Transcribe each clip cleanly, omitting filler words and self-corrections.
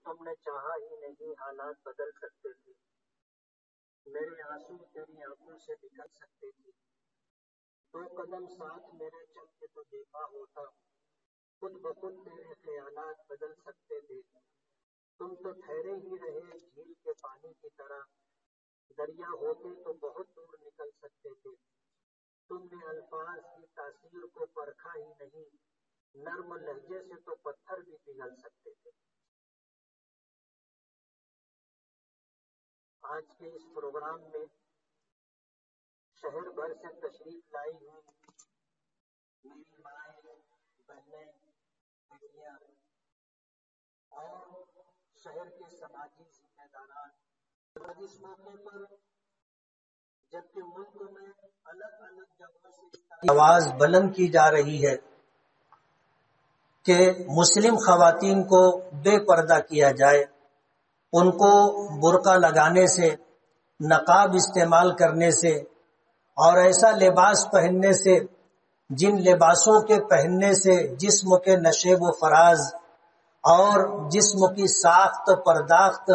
تم نے چاہا ہی نہیں حالات بدل سکتے تھے، میرے آنسو تیری آنکھوں سے نکل سکتے تھے، 2 قدم ساتھ میرے چل کے تو دیکھا ہوتا، خود بخود تیرے خیالات بدل سکتے تھے، تم تو ٹھہرے ہی رہے جھیل کے پانی کی طرح، دریا ہوتے تو بہت دور نکل سکتے تھے، تم نے الفاظ کی تاثیر کو پرکھا ہی نہیں، نرم لہجے سے تو پتھر بھی پگھل سکتے تھے۔ آج کے اس پروگرام میں شہر بھر سے تشریف لائی ہوئی میری مائیں، بہنیں، بیٹیاں اور شہر کے سماجی ذمہ داران، آج اس موقع پر جبکہ ملک میں الگ الگ جگہوں سے آواز بلند کی جا رہی ہے کہ مسلم خواتین کو بے پردہ کیا جائے، ان کو برقع لگانے سے، نقاب استعمال کرنے سے اور ایسا لباس پہننے سے جن لباسوں کے پہننے سے جسم کے نشیب و فراز اور جسم کی ساخت پرداخت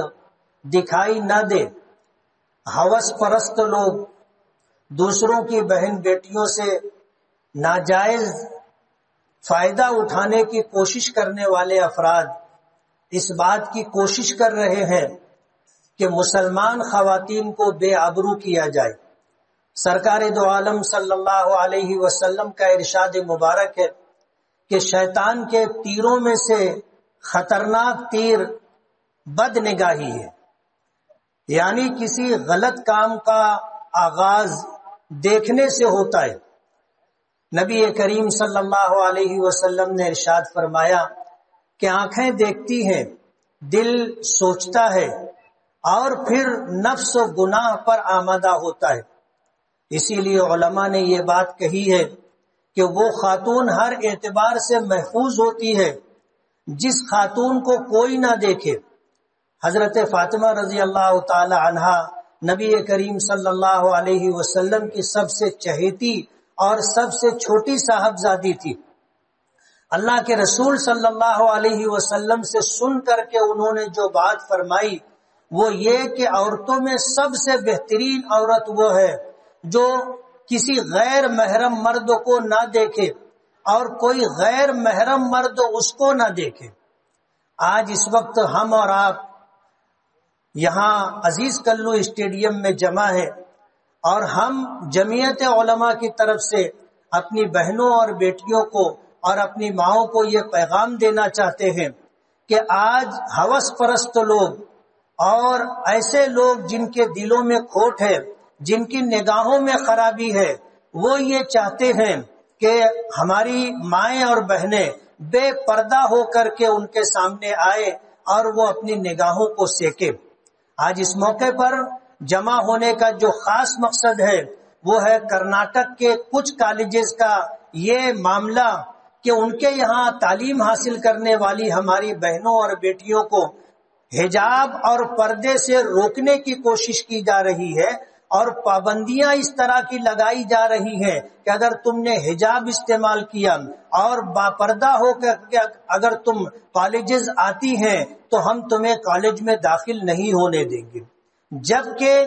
دکھائی نہ دے۔ ہوس پرست لوگ، دوسروں کی بہن بیٹیوں سے ناجائز فائدہ اٹھانے کی کوشش کرنے والے افراد اس بات کی کوشش کر رہے ہیں کہ مسلمان خواتین کو بے آبرو کیا جائے۔ سرکار دو عالم صلی اللہ علیہ وسلم کا ارشاد مبارک ہے کہ شیطان کے تیروں میں سے خطرناک تیر بد نگاہی ہے، یعنی کسی غلط کام کا آغاز دیکھنے سے ہوتا ہے۔ نبی کریم صلی اللہ علیہ وسلم نے ارشاد فرمایا کہ آنکھیں دیکھتی ہیں، دل سوچتا ہے اور پھر نفس و گناہ پر آمادہ ہوتا ہے۔ اسی لیے علماء نے یہ بات کہی ہے کہ وہ خاتون ہر اعتبار سے محفوظ ہوتی ہے جس خاتون کو کوئی نہ دیکھے۔ حضرت فاطمہ رضی اللہ تعالی عنہا نبی کریم صلی اللہ علیہ وسلم کی سب سے چہیتی اور سب سے چھوٹی صاحبزادی تھی۔ اللہ کے رسول صلی اللہ علیہ وسلم سے سن کر کے انہوں نے جو بات فرمائی وہ یہ کہ عورتوں میں سب سے بہترین عورت وہ ہے جو کسی غیر محرم مرد کو نہ دیکھے اور کوئی غیر محرم مرد اس کو نہ دیکھے۔ آج اس وقت ہم اور آپ یہاں عزیز کلو اسٹیڈیم میں جمع ہے اور ہم جمعیت علماء کی طرف سے اپنی بہنوں اور بیٹیوں کو اور اپنی ماؤں کو یہ پیغام دینا چاہتے ہیں کہ آج ہوس پرست لوگ اور ایسے لوگ جن کے دلوں میں کھوٹ ہے، جن کی نگاہوں میں خرابی ہے، وہ یہ چاہتے ہیں کہ ہماری مائیں اور بہنیں بے پردہ ہو کر کے ان کے سامنے آئے اور وہ اپنی نگاہوں کو سیکے۔ آج اس موقع پر جمع ہونے کا جو خاص مقصد ہے وہ ہے کرناٹک کے کچھ کالجز کا یہ معاملہ کہ ان کے یہاں تعلیم حاصل کرنے والی ہماری بہنوں اور بیٹیوں کو حجاب اور پردے سے روکنے کی کوشش کی جا رہی ہے اور پابندیاں اس طرح کی لگائی جا رہی ہیں کہ اگر تم نے حجاب استعمال کیا اور باپردہ ہو کر اگر تم کالجز آتی ہیں تو ہم تمہیں کالج میں داخل نہیں ہونے دیں گے، جبکہ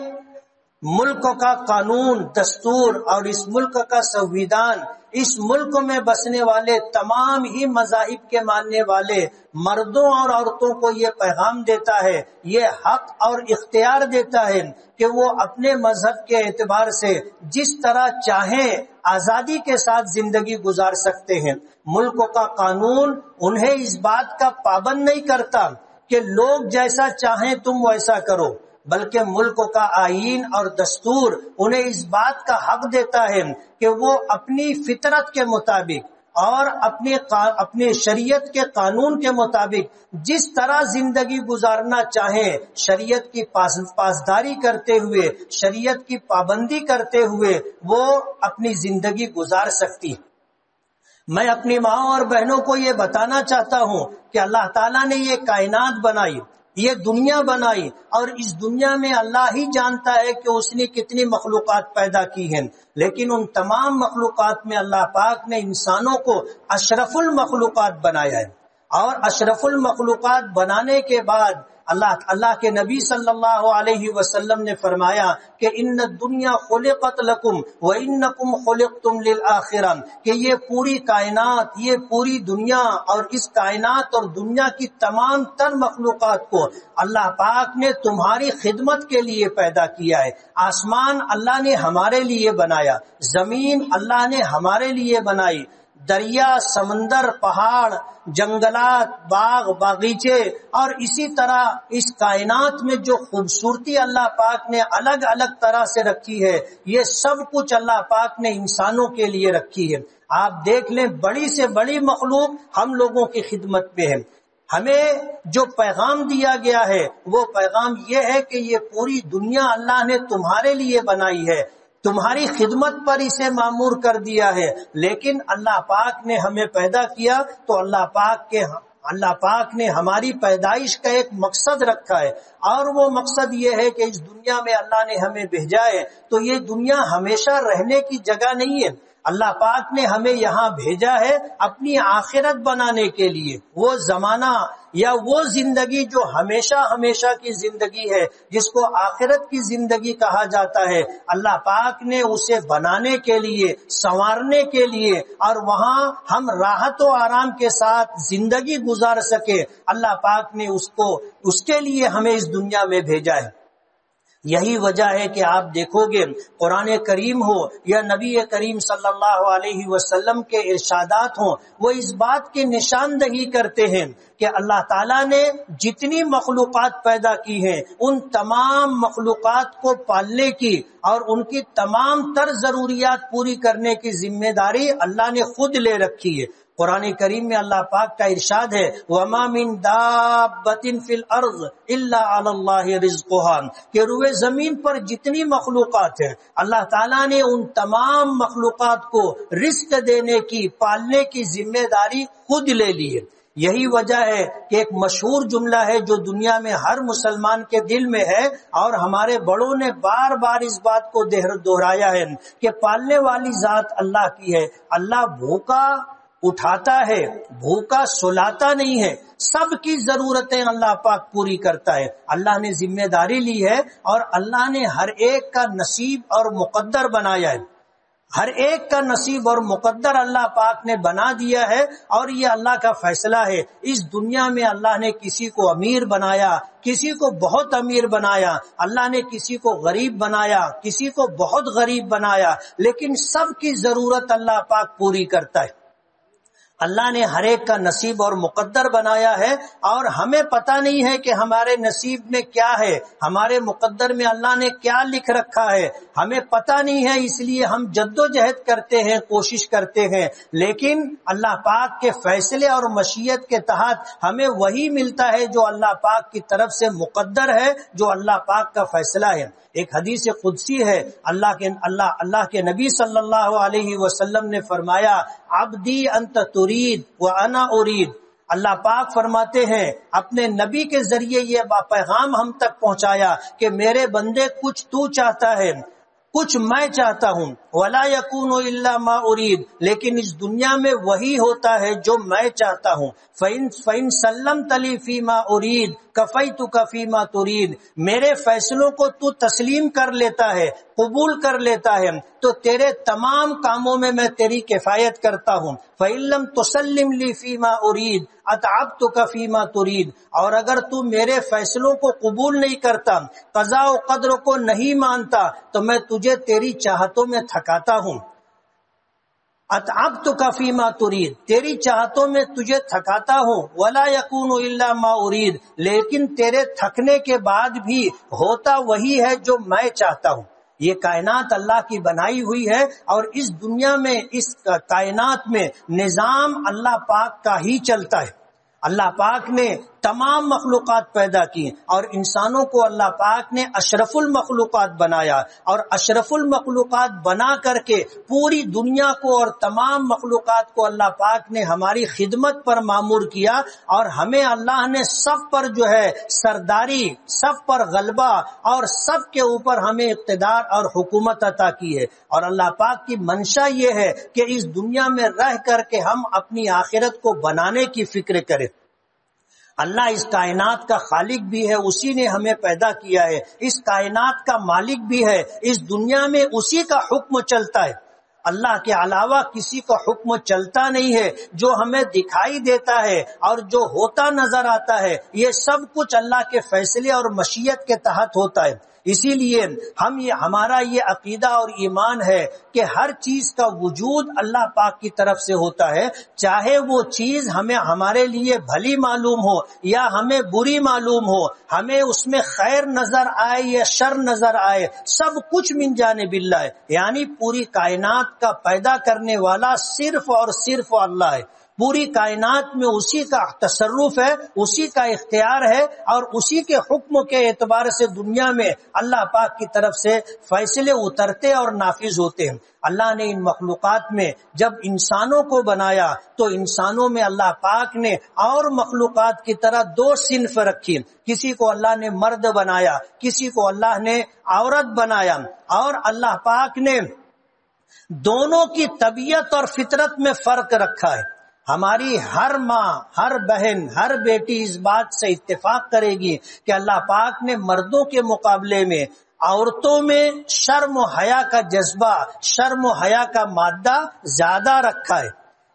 ملک کا قانون، دستور اور اس ملک کا سنویدھان اس ملک میں بسنے والے تمام ہی مذاہب کے ماننے والے مردوں اور عورتوں کو یہ پیغام دیتا ہے، یہ حق اور اختیار دیتا ہے کہ وہ اپنے مذہب کے اعتبار سے جس طرح چاہیں آزادی کے ساتھ زندگی گزار سکتے ہیں۔ ملک کا قانون انہیں اس بات کا پابند نہیں کرتا کہ لوگ جیسا چاہیں تم ویسا کرو، بلکہ ملک کا آئین اور دستور انہیں اس بات کا حق دیتا ہے کہ وہ اپنی فطرت کے مطابق اور اپنے شریعت کے قانون کے مطابق جس طرح زندگی گزارنا چاہیں، شریعت کی پاسداری کرتے ہوئے، شریعت کی پابندی کرتے ہوئے وہ اپنی زندگی گزار سکتی ہے۔ میں اپنی ماں اور بہنوں کو یہ بتانا چاہتا ہوں کہ اللہ تعالیٰ نے یہ کائنات بنائی، یہ دنیا بنائی، اور اس دنیا میں اللہ ہی جانتا ہے کہ اس نے کتنی مخلوقات پیدا کی ہیں، لیکن ان تمام مخلوقات میں اللہ پاک نے انسانوں کو اشرف المخلوقات بنایا ہے۔ اور اشرف المخلوقات بنانے کے بعد اللہ کے نبی صلی اللہ علیہ وسلم نے فرمایا کہ ان الدنیا خلقت لکم وانکم خلقتم للآخرہ، کہ یہ پوری کائنات، یہ پوری دنیا اور اس کائنات اور دنیا کی تمام تر مخلوقات کو اللہ پاک نے تمہاری خدمت کے لیے پیدا کیا ہے۔ آسمان اللہ نے ہمارے لیے بنایا، زمین اللہ نے ہمارے لیے بنائی، دریا، سمندر، پہاڑ، جنگلات، باغ، باغیچے، اور اسی طرح اس کائنات میں جو خوبصورتی اللہ پاک نے الگ الگ طرح سے رکھی ہے، یہ سب کچھ اللہ پاک نے انسانوں کے لیے رکھی ہے۔ آپ دیکھ لیں، بڑی سے بڑی مخلوق ہم لوگوں کی خدمت میں ہے۔ ہمیں جو پیغام دیا گیا ہے وہ پیغام یہ ہے کہ یہ پوری دنیا اللہ نے تمہارے لیے بنائی ہے، تمہاری خدمت پر اسے مامور کر دیا ہے۔ لیکن اللہ پاک نے ہمیں پیدا کیا تو اللہ پاک نے ہماری پیدائش کا ایک مقصد رکھا ہے، اور وہ مقصد یہ ہے کہ اس دنیا میں اللہ نے ہمیں بھیجا ہے تو یہ دنیا ہمیشہ رہنے کی جگہ نہیں ہے۔ اللہ پاک نے ہمیں یہاں بھیجا ہے اپنی آخرت بنانے کے لیے، وہ زمانہ یا وہ زندگی جو ہمیشہ ہمیشہ کی زندگی ہے، جس کو آخرت کی زندگی کہا جاتا ہے، اللہ پاک نے اسے بنانے کے لیے، سنوارنے کے لیے، اور وہاں ہم راحت و آرام کے ساتھ زندگی گزار سکے، اللہ پاک نے اس کے لیے ہمیں اس دنیا میں بھیجا ہے۔ یہی وجہ ہے کہ آپ دیکھو گے قرآن کریم ہو یا نبی کریم صلی اللہ علیہ وسلم کے ارشادات ہوں، وہ اس بات کی نشاندہی کرتے ہیں کہ اللہ تعالیٰ نے جتنی مخلوقات پیدا کی ہیں ان تمام مخلوقات کو پالنے کی اور ان کی تمام تر ضروریات پوری کرنے کی ذمہ داری اللہ نے خود لے رکھی ہے۔ قرآن کریم میں اللہ پاک کا ارشاد ہے وَمَا مِن دَابَّةٍ فِي الْأَرْضِ إِلَّا عَلَى اللَّهِ رِزْقُهَا، کہ روئے زمین پر جتنی مخلوقات ہیں اللہ تعالیٰ نے ان تمام مخلوقات کو رزق دینے کی، پالنے کی ذمہ داری خود لے لی ہے۔ یہی وجہ ہے کہ ایک مشہور جملہ ہے جو دنیا میں ہر مسلمان کے دل میں ہے، اور ہمارے بڑوں نے بار بار اس بات کو دہرایا ہے کہ پالنے والی ذات اللہ کی ہے۔ اللہ بھوکا اٹھاتا ہے، بھوکا سلاتا نہیں ہے، سب کی ضرورتیں اللہ پاک پوری کرتا ہے۔ اللہ نے ذمہ داری لی ہے اور اللہ نے ہر ایک کا نصیب اور مقدر بنایا ہے، ہر ایک کا نصیب اور مقدر اللہ پاک نے بنا دیا ہے، اور یہ اللہ کا فیصلہ ہے۔ اس دنیا میں اللہ نے کسی کو امیر بنایا، کسی کو بہت امیر بنایا، اللہ نے کسی کو غریب بنایا، کسی کو بہت غریب بنایا، لیکن سب کی ضرورت اللہ پاک پوری کرتا ہے۔ اللہ نے ہر ایک کا نصیب اور مقدر بنایا ہے، اور ہمیں پتہ نہیں ہے کہ ہمارے نصیب میں کیا ہے، ہمارے مقدر میں اللہ نے کیا لکھ رکھا ہے، ہمیں پتہ نہیں ہے، اس لیے ہم جد و جہد کرتے ہیں، کوشش کرتے ہیں، لیکن اللہ پاک کے فیصلے اور مشیت کے تحت ہمیں وہی ملتا ہے جو اللہ پاک کی طرف سے مقدر ہے، جو اللہ پاک کا فیصلہ ہے۔ ایک حدیث قدسی ہے، اللہ کے نبی صلی اللہ علیہ وسلم نے فرمایا عبدی انت ترید وانا ارید۔ اللہ پاک فرماتے ہیں اپنے نبی کے ذریعے یہ پیغام ہم تک پہنچایا کہ میرے بندے کچھ تو چاہتا ہے، کچھ میں چاہتا ہوں، ولا یکون الا ما ارید، لیکن اس دنیا میں وہی ہوتا ہے جو میں چاہتا ہوں۔ فَإِن سَلَّمْتَ لِي فِي مَا أُرِيدُ كَفَيْتُكَ فِي مَا تُرِيدُ، میرے فیصلوں کو تو تسلیم کر لیتا ہے، قبول کر لیتا ہے، تو تیرے تمام کاموں میں میں تیری کفایت کرتا ہوں۔ فَإِن لَّمْ تُسَلِّمْ لِي فِي مَا أُرِيدُ أَتْعَبْتُكَ فِي مَا تُرِيدُ، اور اگر تو میرے فیصلوں کو قبول نہیں کرتا، قضاء و قدر کو نہیں مانتا، تو میں تجھے تیری چاہتوں میں تھکاتا ہوں۔ اتعبتک فیما ترید، تیری چاہتوں میں تجھے تھکاتا ہوں، ولا یکون الا ما ارید، لیکن تیرے تھکنے کے بعد بھی ہوتا وہی ہے جو میں چاہتا ہوں۔ یہ کائنات اللہ کی بنائی ہوئی ہے، اور اس دنیا میں، اس کائنات میں نظام اللہ پاک کا ہی چلتا ہے۔ اللہ پاک نے تمام مخلوقات پیدا کی اور انسانوں کو اللہ پاک نے اشرف المخلوقات بنایا، اور اشرف المخلوقات بنا کر کے پوری دنیا کو اور تمام مخلوقات کو اللہ پاک نے ہماری خدمت پر مامور کیا، اور ہمیں اللہ نے سب پر جو ہے سرداری، سب پر غلبہ اور سب کے اوپر ہمیں اقتدار اور حکومت عطا کی ہے۔ اور اللہ پاک کی منشا یہ ہے کہ اس دنیا میں رہ کر کے ہم اپنی آخرت کو بنانے کی فکر کریں۔ اللہ اس کائنات کا خالق بھی ہے، اسی نے ہمیں پیدا کیا ہے، اس کائنات کا مالک بھی ہے، اس دنیا میں اسی کا حکم چلتا ہے، اللہ کے علاوہ کسی کا حکم چلتا نہیں ہے۔ جو ہمیں دکھائی دیتا ہے اور جو ہوتا نظر آتا ہے یہ سب کچھ اللہ کے فیصلے اور مشیت کے تحت ہوتا ہے۔ اسی لیے ہمارا یہ عقیدہ اور ایمان ہے کہ ہر چیز کا وجود اللہ پاک کی طرف سے ہوتا ہے، چاہے وہ چیز ہمیں ہمارے لیے بھلی معلوم ہو یا ہمیں بری معلوم ہو، ہمیں اس میں خیر نظر آئے یا شر نظر آئے، سب کچھ من جانب اللہ ہے، یعنی پوری کائنات کا پیدا کرنے والا صرف اور صرف اللہ ہے۔ پوری کائنات میں اسی کا تصرف ہے، اسی کا اختیار ہے، اور اسی کے حکم کے اعتبار سے دنیا میں اللہ پاک کی طرف سے فیصلے اترتے اور نافذ ہوتے ہیں۔ اللہ نے ان مخلوقات میں جب انسانوں کو بنایا تو انسانوں میں اللہ پاک نے اور مخلوقات کی طرح دو صنف رکھی، کسی کو اللہ نے مرد بنایا، کسی کو اللہ نے عورت بنایا، اور اللہ پاک نے دونوں کی طبیعت اور فطرت میں فرق رکھا ہے۔ ہماری ہر ماں، ہر بہن، ہر بیٹی اس بات سے اتفاق کرے گی کہ اللہ پاک نے مردوں کے مقابلے میں عورتوں میں شرم و حیا کا جذبہ، شرم و حیا کا مادہ زیادہ رکھا ہے۔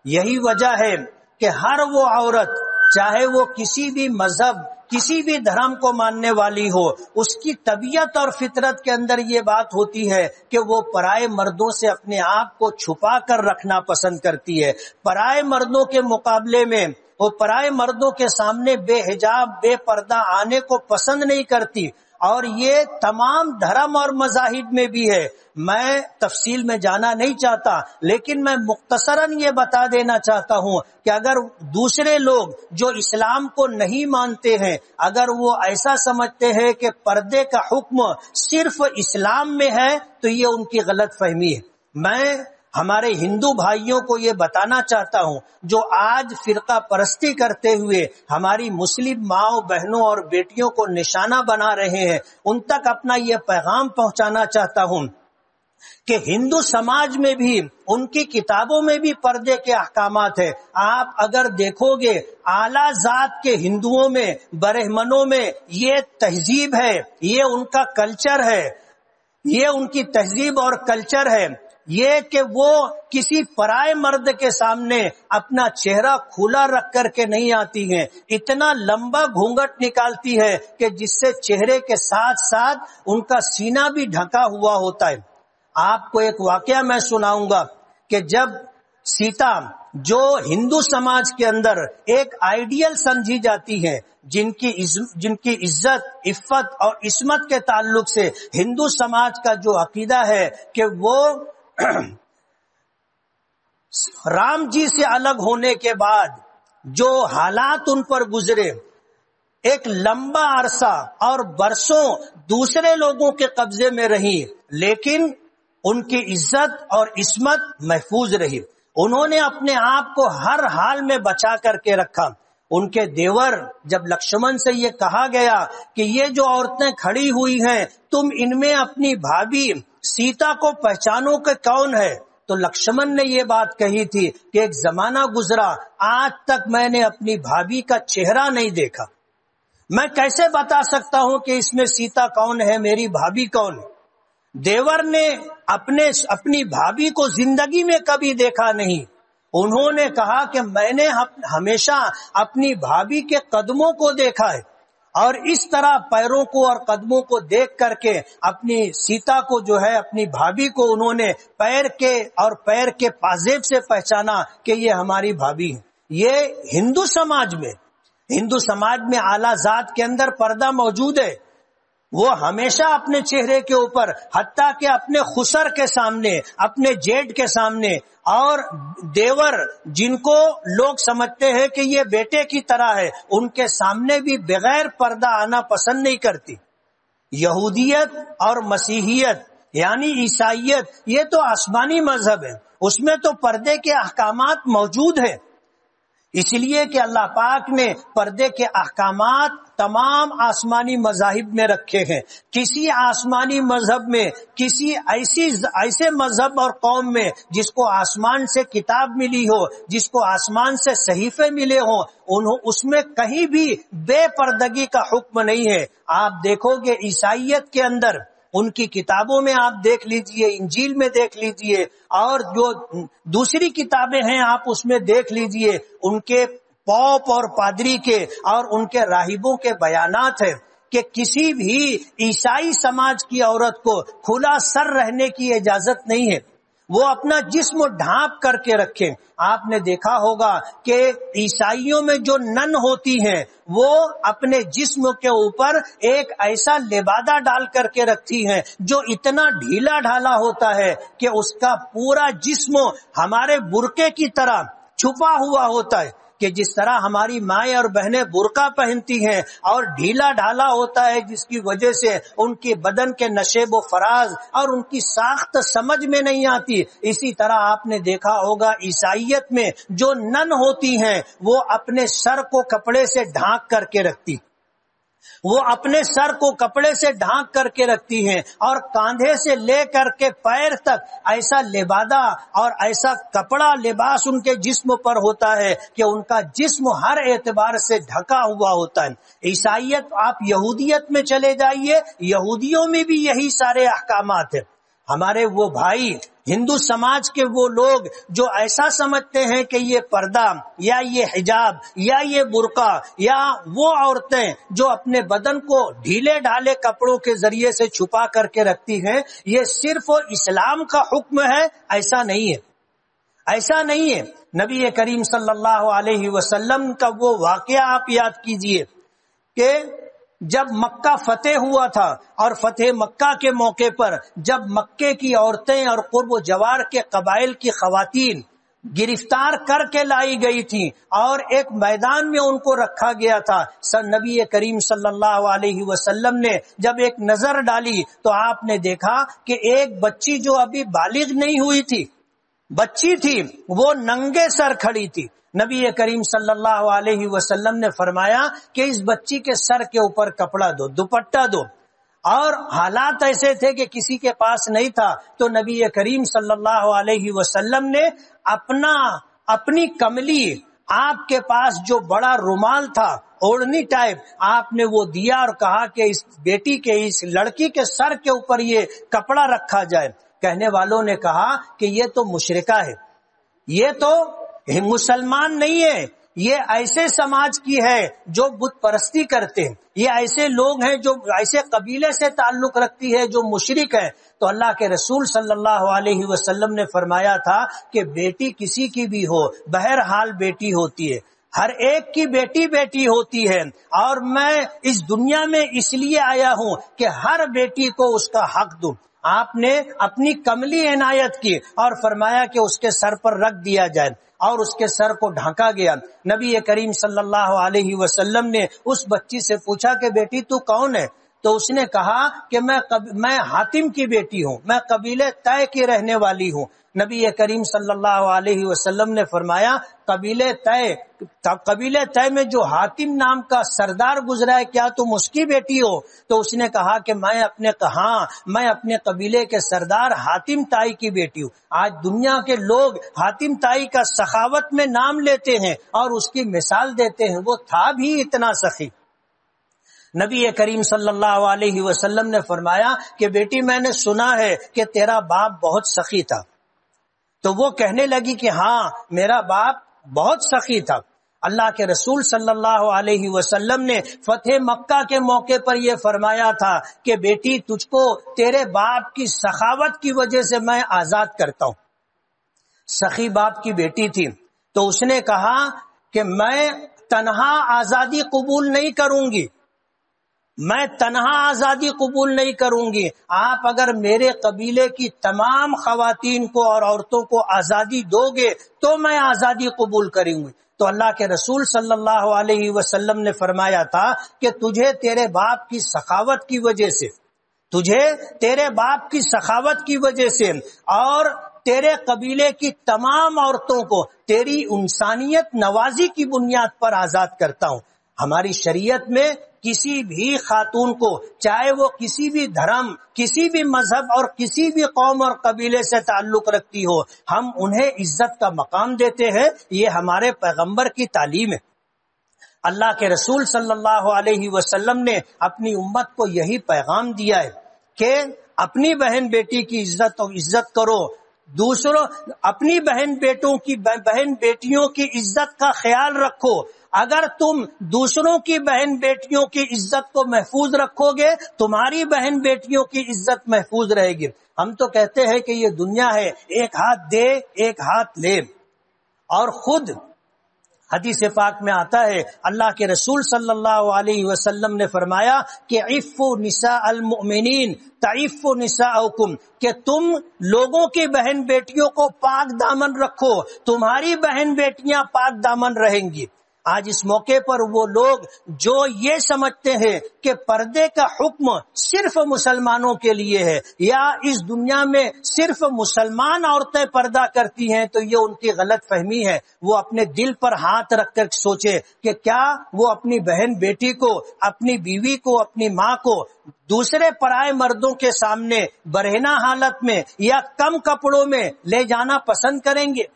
یہی وجہ ہے کہ ہر وہ عورت، چاہے وہ کسی بھی مذہب، کسی بھی دھرم کو ماننے والی ہو، اس کی طبیعت اور فطرت کے اندر یہ بات ہوتی ہے کہ وہ پرائے مردوں سے اپنے آپ کو چھپا کر رکھنا پسند کرتی ہے، پرائے مردوں کے مقابلے میں وہ پرائے مردوں کے سامنے بے حجاب، بے پردہ آنے کو پسند نہیں کرتی، اور یہ تمام دھرم اور مذاہب میں بھی ہے۔ میں تفصیل میں جانا نہیں چاہتا، لیکن میں مختصراً یہ بتا دینا چاہتا ہوں کہ اگر دوسرے لوگ جو اسلام کو نہیں مانتے ہیں، اگر وہ ایسا سمجھتے ہیں کہ پردے کا حکم صرف اسلام میں ہے تو یہ ان کی غلط فہمی ہے۔ میں ہمارے ہندو بھائیوں کو یہ بتانا چاہتا ہوں جو آج فرقہ پرستی کرتے ہوئے ہماری مسلم ماؤں، بہنوں اور بیٹیوں کو نشانہ بنا رہے ہیں، ان تک اپنا یہ پیغام پہنچانا چاہتا ہوں کہ ہندو سماج میں بھی، ان کی کتابوں میں بھی پردے کے احکامات ہیں۔ آپ اگر دیکھو گے اعلیٰ ذات کے ہندوؤں میں، برہمنوں میں یہ تہذیب ہے، یہ ان کا کلچر ہے، یہ ان کی تہذیب اور کلچر ہے، یہ کہ وہ کسی پرائے مرد کے سامنے اپنا چہرہ کھلا رکھ کر کے نہیں آتی ہیں، اتنا لمبا گھونگھٹ نکالتی ہے کہ جس سے چہرے کے ساتھ ساتھ ان کا سینہ بھی ڈھکا ہوا ہوتا ہے۔ آپ کو ایک واقعہ میں سناؤں گا کہ جب سیتا، جو ہندو سماج کے اندر ایک آئیڈیل سمجھی جاتی ہے، جن کی عزت، عفت اور عصمت کے تعلق سے ہندو سماج کا جو عقیدہ ہے کہ وہ رام جی سے الگ ہونے کے بعد جو حالات ان پر گزرے، ایک لمبا عرصہ اور برسوں دوسرے لوگوں کے قبضے میں رہی، لیکن ان کی عزت اور عصمت محفوظ رہی۔ انہوں نے اپنے آپ کو ہر حال میں بچا کر کے رکھا۔ ان کے دیور جب لکشمن سے یہ کہا گیا کہ یہ جو عورتیں کھڑی ہوئی ہیں، تم ان میں اپنی بھابھی سیتا کو پہچانو کہ کون ہے، تو لکشمن نے یہ بات کہی تھی کہ ایک زمانہ گزرا، آج تک میں نے اپنی بھابھی کا چہرہ نہیں دیکھا، میں کیسے بتا سکتا ہوں کہ اس میں سیتا کون ہے، میری بھابھی کون ہے۔ دیور نے اپنی بھابھی کو زندگی میں کبھی دیکھا نہیں۔ انہوں نے کہا کہ میں نے ہمیشہ اپنی بھابھی کے قدموں کو دیکھا ہے، اور اس طرح پیروں کو اور قدموں کو دیکھ کر کے اپنی سیتا کو جو ہے، اپنی بھابھی کو انہوں نے پیر کے پازیب سے پہچانا کہ یہ ہماری بھابھی ہے۔ یہ ہندو سماج میں اعلیٰ ذات کے اندر پردہ موجود ہے۔ وہ ہمیشہ اپنے چہرے کے اوپر، حتیٰ کہ اپنے خسر کے سامنے، اپنے جیٹ کے سامنے، اور دیور جن کو لوگ سمجھتے ہیں کہ یہ بیٹے کی طرح ہے، ان کے سامنے بھی بغیر پردہ آنا پسند نہیں کرتی۔ یہودیت اور مسیحیت یعنی عیسائیت یہ تو آسمانی مذہب ہے، اس میں تو پردے کے احکامات موجود ہیں، اس لیے کہ اللہ پاک نے پردے کے احکامات تمام آسمانی مذاہب میں رکھے ہیں۔ کسی آسمانی مذہب میں، کسی ایسے مذہب اور قوم میں جس کو آسمان سے کتاب ملی ہو، جس کو آسمان سے صحیفے ملے ہوں، اس میں کہیں بھی بے پردگی کا حکم نہیں ہے۔ آپ دیکھو گے عیسائیت کے اندر، ان کی کتابوں میں آپ دیکھ لیجئے، انجیل میں دیکھ لیجئے، اور جو دوسری کتابیں ہیں آپ اس میں دیکھ لیجئے، ان کے پوپ اور پادری کے اور ان کے راہبوں کے بیانات ہیں کہ کسی بھی عیسائی سماج کی عورت کو کھلا سر رہنے کی اجازت نہیں ہے، وہ اپنا جسم ڈھانپ کر کے رکھیں۔ آپ نے دیکھا ہوگا کہ عیسائیوں میں جو نن ہوتی ہیں وہ اپنے جسم کے اوپر ایک ایسا لبادہ ڈال کر کے رکھتی ہیں جو اتنا ڈھیلا ڈھالا ہوتا ہے کہ اس کا پورا جسم ہمارے برقعے کی طرح چھپا ہوا ہوتا ہے، کہ جس طرح ہماری مائیں اور بہنیں برقع پہنتی ہیں اور ڈھیلا ڈھالا ہوتا ہے، جس کی وجہ سے ان کے بدن کے نشیب و فراز اور ان کی ساخت سمجھ میں نہیں آتی، اسی طرح آپ نے دیکھا ہوگا عیسائیت میں جو نن ہوتی ہیں وہ اپنے سر کو کپڑے سے ڈھانک کر کے رکھتی، وہ اپنے سر کو کپڑے سے ڈھانک کر کے رکھتی ہیں، اور کاندھے سے لے کر کے پیر تک ایسا لبادہ اور ایسا کپڑا لباس ان کے جسم پر ہوتا ہے کہ ان کا جسم ہر اعتبار سے ڈھکا ہوا ہوتا ہے۔ عیسائیت، آپ یہودیت میں چلے جائیے، یہودیوں میں بھی یہی سارے احکامات ہیں۔ ہمارے وہ بھائی ہندو سماج کے وہ لوگ جو ایسا سمجھتے ہیں کہ یہ پردہ یا یہ حجاب یا یہ برقع یا وہ عورتیں جو اپنے بدن کو ڈھیلے ڈھالے کپڑوں کے ذریعے سے چھپا کر کے رکھتی ہیں، یہ صرف اسلام کا حکم ہے، ایسا نہیں ہے، ایسا نہیں ہے۔ نبی کریم صلی اللہ علیہ وسلم کا وہ واقعہ آپ یاد کیجئے کہ جب مکہ فتح ہوا تھا، اور فتح مکہ کے موقع پر جب مکے کی عورتیں اور قرب و جوار کے قبائل کی خواتین گرفتار کر کے لائی گئی تھی اور ایک میدان میں ان کو رکھا گیا تھا، نبی کریم صلی اللہ علیہ وسلم نے جب ایک نظر ڈالی تو آپ نے دیکھا کہ ایک بچی جو ابھی بالغ نہیں ہوئی تھی، بچی تھی، وہ ننگے سر کھڑی تھی۔ نبی کریم صلی اللہ علیہ وسلم نے فرمایا کہ اس بچی کے سر کے اوپر کپڑا دو، دوپٹہ دو، اور حالات ایسے تھے کہ کسی کے پاس نہیں تھا، تو نبی کریم صلی اللہ علیہ وسلم نے اپنی کملی، آپ کے پاس جو بڑا رومال تھا اوڑھنی ٹائپ، آپ نے وہ دیا اور کہا کہ اس بیٹی کے، اس لڑکی کے سر کے اوپر یہ کپڑا رکھا جائے۔ کہنے والوں نے کہا کہ یہ تو مشرکہ ہے، یہ تو مسلمان نہیں ہے، یہ ایسے سماج کی ہے جو بت پرستی کرتے ہیں، یہ ایسے لوگ ہیں جو ایسے قبیلے سے تعلق رکھتی ہے جو مشرک ہے۔ تو اللہ کے رسول صلی اللہ علیہ وسلم نے فرمایا تھا کہ بیٹی کسی کی بھی ہو، بہرحال بیٹی ہوتی ہے، ہر ایک کی بیٹی بیٹی ہوتی ہے، اور میں اس دنیا میں اس لیے آیا ہوں کہ ہر بیٹی کو اس کا حق دوں۔ آپ نے اپنی کملی عنایت کی اور فرمایا کہ اس کے سر پر رکھ دیا جائے، اور اس کے سر کو ڈھانکا گیا۔ نبی کریم صلی اللہ علیہ وسلم نے اس بچی سے پوچھا کہ بیٹی تو کون ہے؟ تو اس نے کہا کہ میں حاتم کی بیٹی ہوں، میں قبیلے طے کی رہنے والی ہوں۔ نبی کریم صلی اللہ علیہ وسلم نے فرمایا قبیلے طے میں جو حاتم نام کا سردار گزرا ہے، کیا تم اس کی بیٹی ہو؟ تو اس نے کہا کہ میں اپنے قبیلے کے سردار حاتم تائی کی بیٹی ہوں۔ آج دنیا کے لوگ حاتم تائی کا سخاوت میں نام لیتے ہیں اور اس کی مثال دیتے ہیں، وہ تھا بھی اتنا سخی۔ نبی کریم صلی اللہ علیہ وسلم نے فرمایا کہ بیٹی میں نے سنا ہے کہ تیرا باپ بہت سخی تھا۔ تو وہ کہنے لگی کہ ہاں میرا باپ بہت سخی تھا۔ اللہ کے رسول صلی اللہ علیہ وسلم نے فتح مکہ کے موقع پر یہ فرمایا تھا کہ بیٹی تجھ کو تیرے باپ کی سخاوت کی وجہ سے میں آزاد کرتا ہوں۔ سخی باپ کی بیٹی تھی، تو اس نے کہا کہ میں تنہا آزادی قبول نہیں کروں گی، میں تنہا آزادی قبول نہیں کروں گی، آپ اگر میرے قبیلے کی تمام خواتین کو اور عورتوں کو آزادی دو گے تو میں آزادی قبول کروں گی۔ تو اللہ کے رسول صلی اللہ علیہ وسلم نے فرمایا تھا کہ تجھے تیرے باپ کی سخاوت کی وجہ سے، تجھے تیرے باپ کی سخاوت کی وجہ سے اور تیرے قبیلے کی تمام عورتوں کو تیری انسانیت نوازی کی بنیاد پر آزاد کرتا ہوں۔ ہماری شریعت میں کسی بھی خاتون کو، چاہے وہ کسی بھی دھرم، کسی بھی مذہب اور کسی بھی قوم اور قبیلے سے تعلق رکھتی ہو، ہم انہیں عزت کا مقام دیتے ہیں۔ یہ ہمارے پیغمبر کی تعلیم ہے۔ اللہ کے رسول صلی اللہ علیہ وسلم نے اپنی امت کو یہی پیغام دیا ہے کہ اپنی بہن بیٹی کی عزت کرو، دوسروں اپنی بہن بیٹیوں کی عزت کا خیال رکھو۔ اگر تم دوسروں کی بہن بیٹیوں کی عزت کو محفوظ رکھو گے، تمہاری بہن بیٹیوں کی عزت محفوظ رہے گی۔ ہم تو کہتے ہیں کہ یہ دنیا ہے، ایک ہاتھ دے ایک ہاتھ لے، اور خود حدیث پاک میں آتا ہے اللہ کے رسول صلی اللہ علیہ وسلم نے فرمایا کہ عفوا نساء المؤمنین تعفوا نساؤکم، کہ تم لوگوں کی بہن بیٹیوں کو پاک دامن رکھو، تمہاری بہن بیٹیاں پاک دامن رہیں گی۔ آج اس موقع پر وہ لوگ جو یہ سمجھتے ہیں کہ پردے کا حکم صرف مسلمانوں کے لیے ہے یا اس دنیا میں صرف مسلمان عورتیں پردہ کرتی ہیں، تو یہ ان کی غلط فہمی ہے۔ وہ اپنے دل پر ہاتھ رکھ کر سوچے کہ کیا وہ اپنی بہن بیٹی کو، اپنی بیوی کو، اپنی ماں کو دوسرے پرائے مردوں کے سامنے برہنہ حالت میں یا کم کپڑوں میں لے جانا پسند کریں گے؟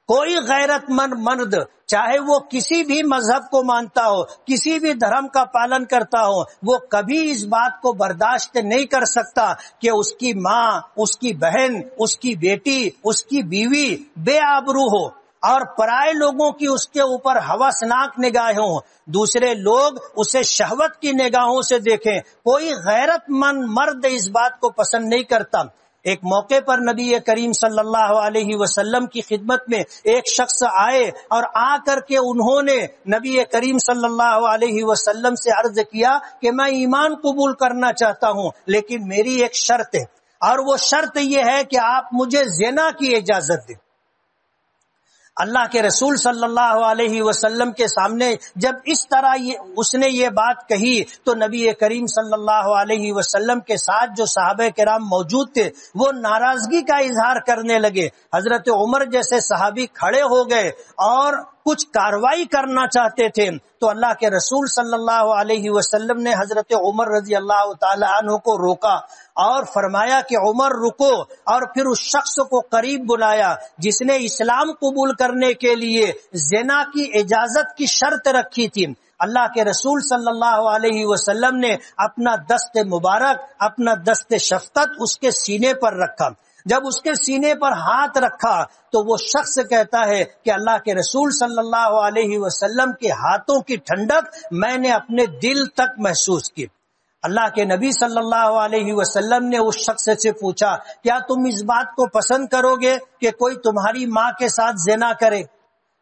کوئی غیرت مند مرد، چاہے وہ کسی بھی مذہب کو مانتا ہو، کسی بھی دھرم کا پالن کرتا ہو، وہ کبھی اس بات کو برداشت نہیں کر سکتا کہ اس کی ماں، اس کی بہن، اس کی بیٹی، اس کی بیوی بے آبرو ہو اور پرائے لوگوں کی اس کے اوپر ہوسناک نگاہیں ہوں، دوسرے لوگ اسے شہوت کی نگاہوں سے دیکھیں۔ کوئی غیرت مند مرد اس بات کو پسند نہیں کرتا۔ ایک موقع پر نبی کریم صلی اللہ علیہ وسلم کی خدمت میں ایک شخص آئے اور آ کر کے انہوں نے نبی کریم صلی اللہ علیہ وسلم سے عرض کیا کہ میں ایمان قبول کرنا چاہتا ہوں، لیکن میری ایک شرط ہے، اور وہ شرط یہ ہے کہ آپ مجھے زنا کی اجازت دیں۔ اللہ کے رسول صلی اللہ علیہ وسلم کے سامنے جب اس طرح اس نے یہ بات کہی تو نبی کریم صلی اللہ علیہ وسلم کے ساتھ جو صحابہ کرام موجود تھے وہ ناراضگی کا اظہار کرنے لگے۔ حضرت عمر جیسے صحابی کھڑے ہو گئے اور کچھ کاروائی کرنا چاہتے تھے، تو اللہ کے رسول صلی اللہ علیہ وسلم نے حضرت عمر رضی اللہ تعالی عنہ کو روکا اور فرمایا کہ عمر رکو، اور پھر اس شخص کو قریب بلایا جس نے اسلام قبول کرنے کے لیے زنا کی اجازت کی شرط رکھی تھی۔ اللہ کے رسول صلی اللہ علیہ وسلم نے اپنا دست مبارک، اپنا دست شفقت اس کے سینے پر رکھا۔ جب اس کے سینے پر ہاتھ رکھا تو وہ شخص کہتا ہے کہ اللہ کے رسول صلی اللہ علیہ وسلم کے ہاتھوں کی ٹھنڈک میں نے اپنے دل تک محسوس کی۔ اللہ کے نبی صلی اللہ علیہ وسلم نے اس شخص سے پوچھا کیا تم اس بات کو پسند کرو گے کہ کوئی تمہاری ماں کے ساتھ زنا کرے؟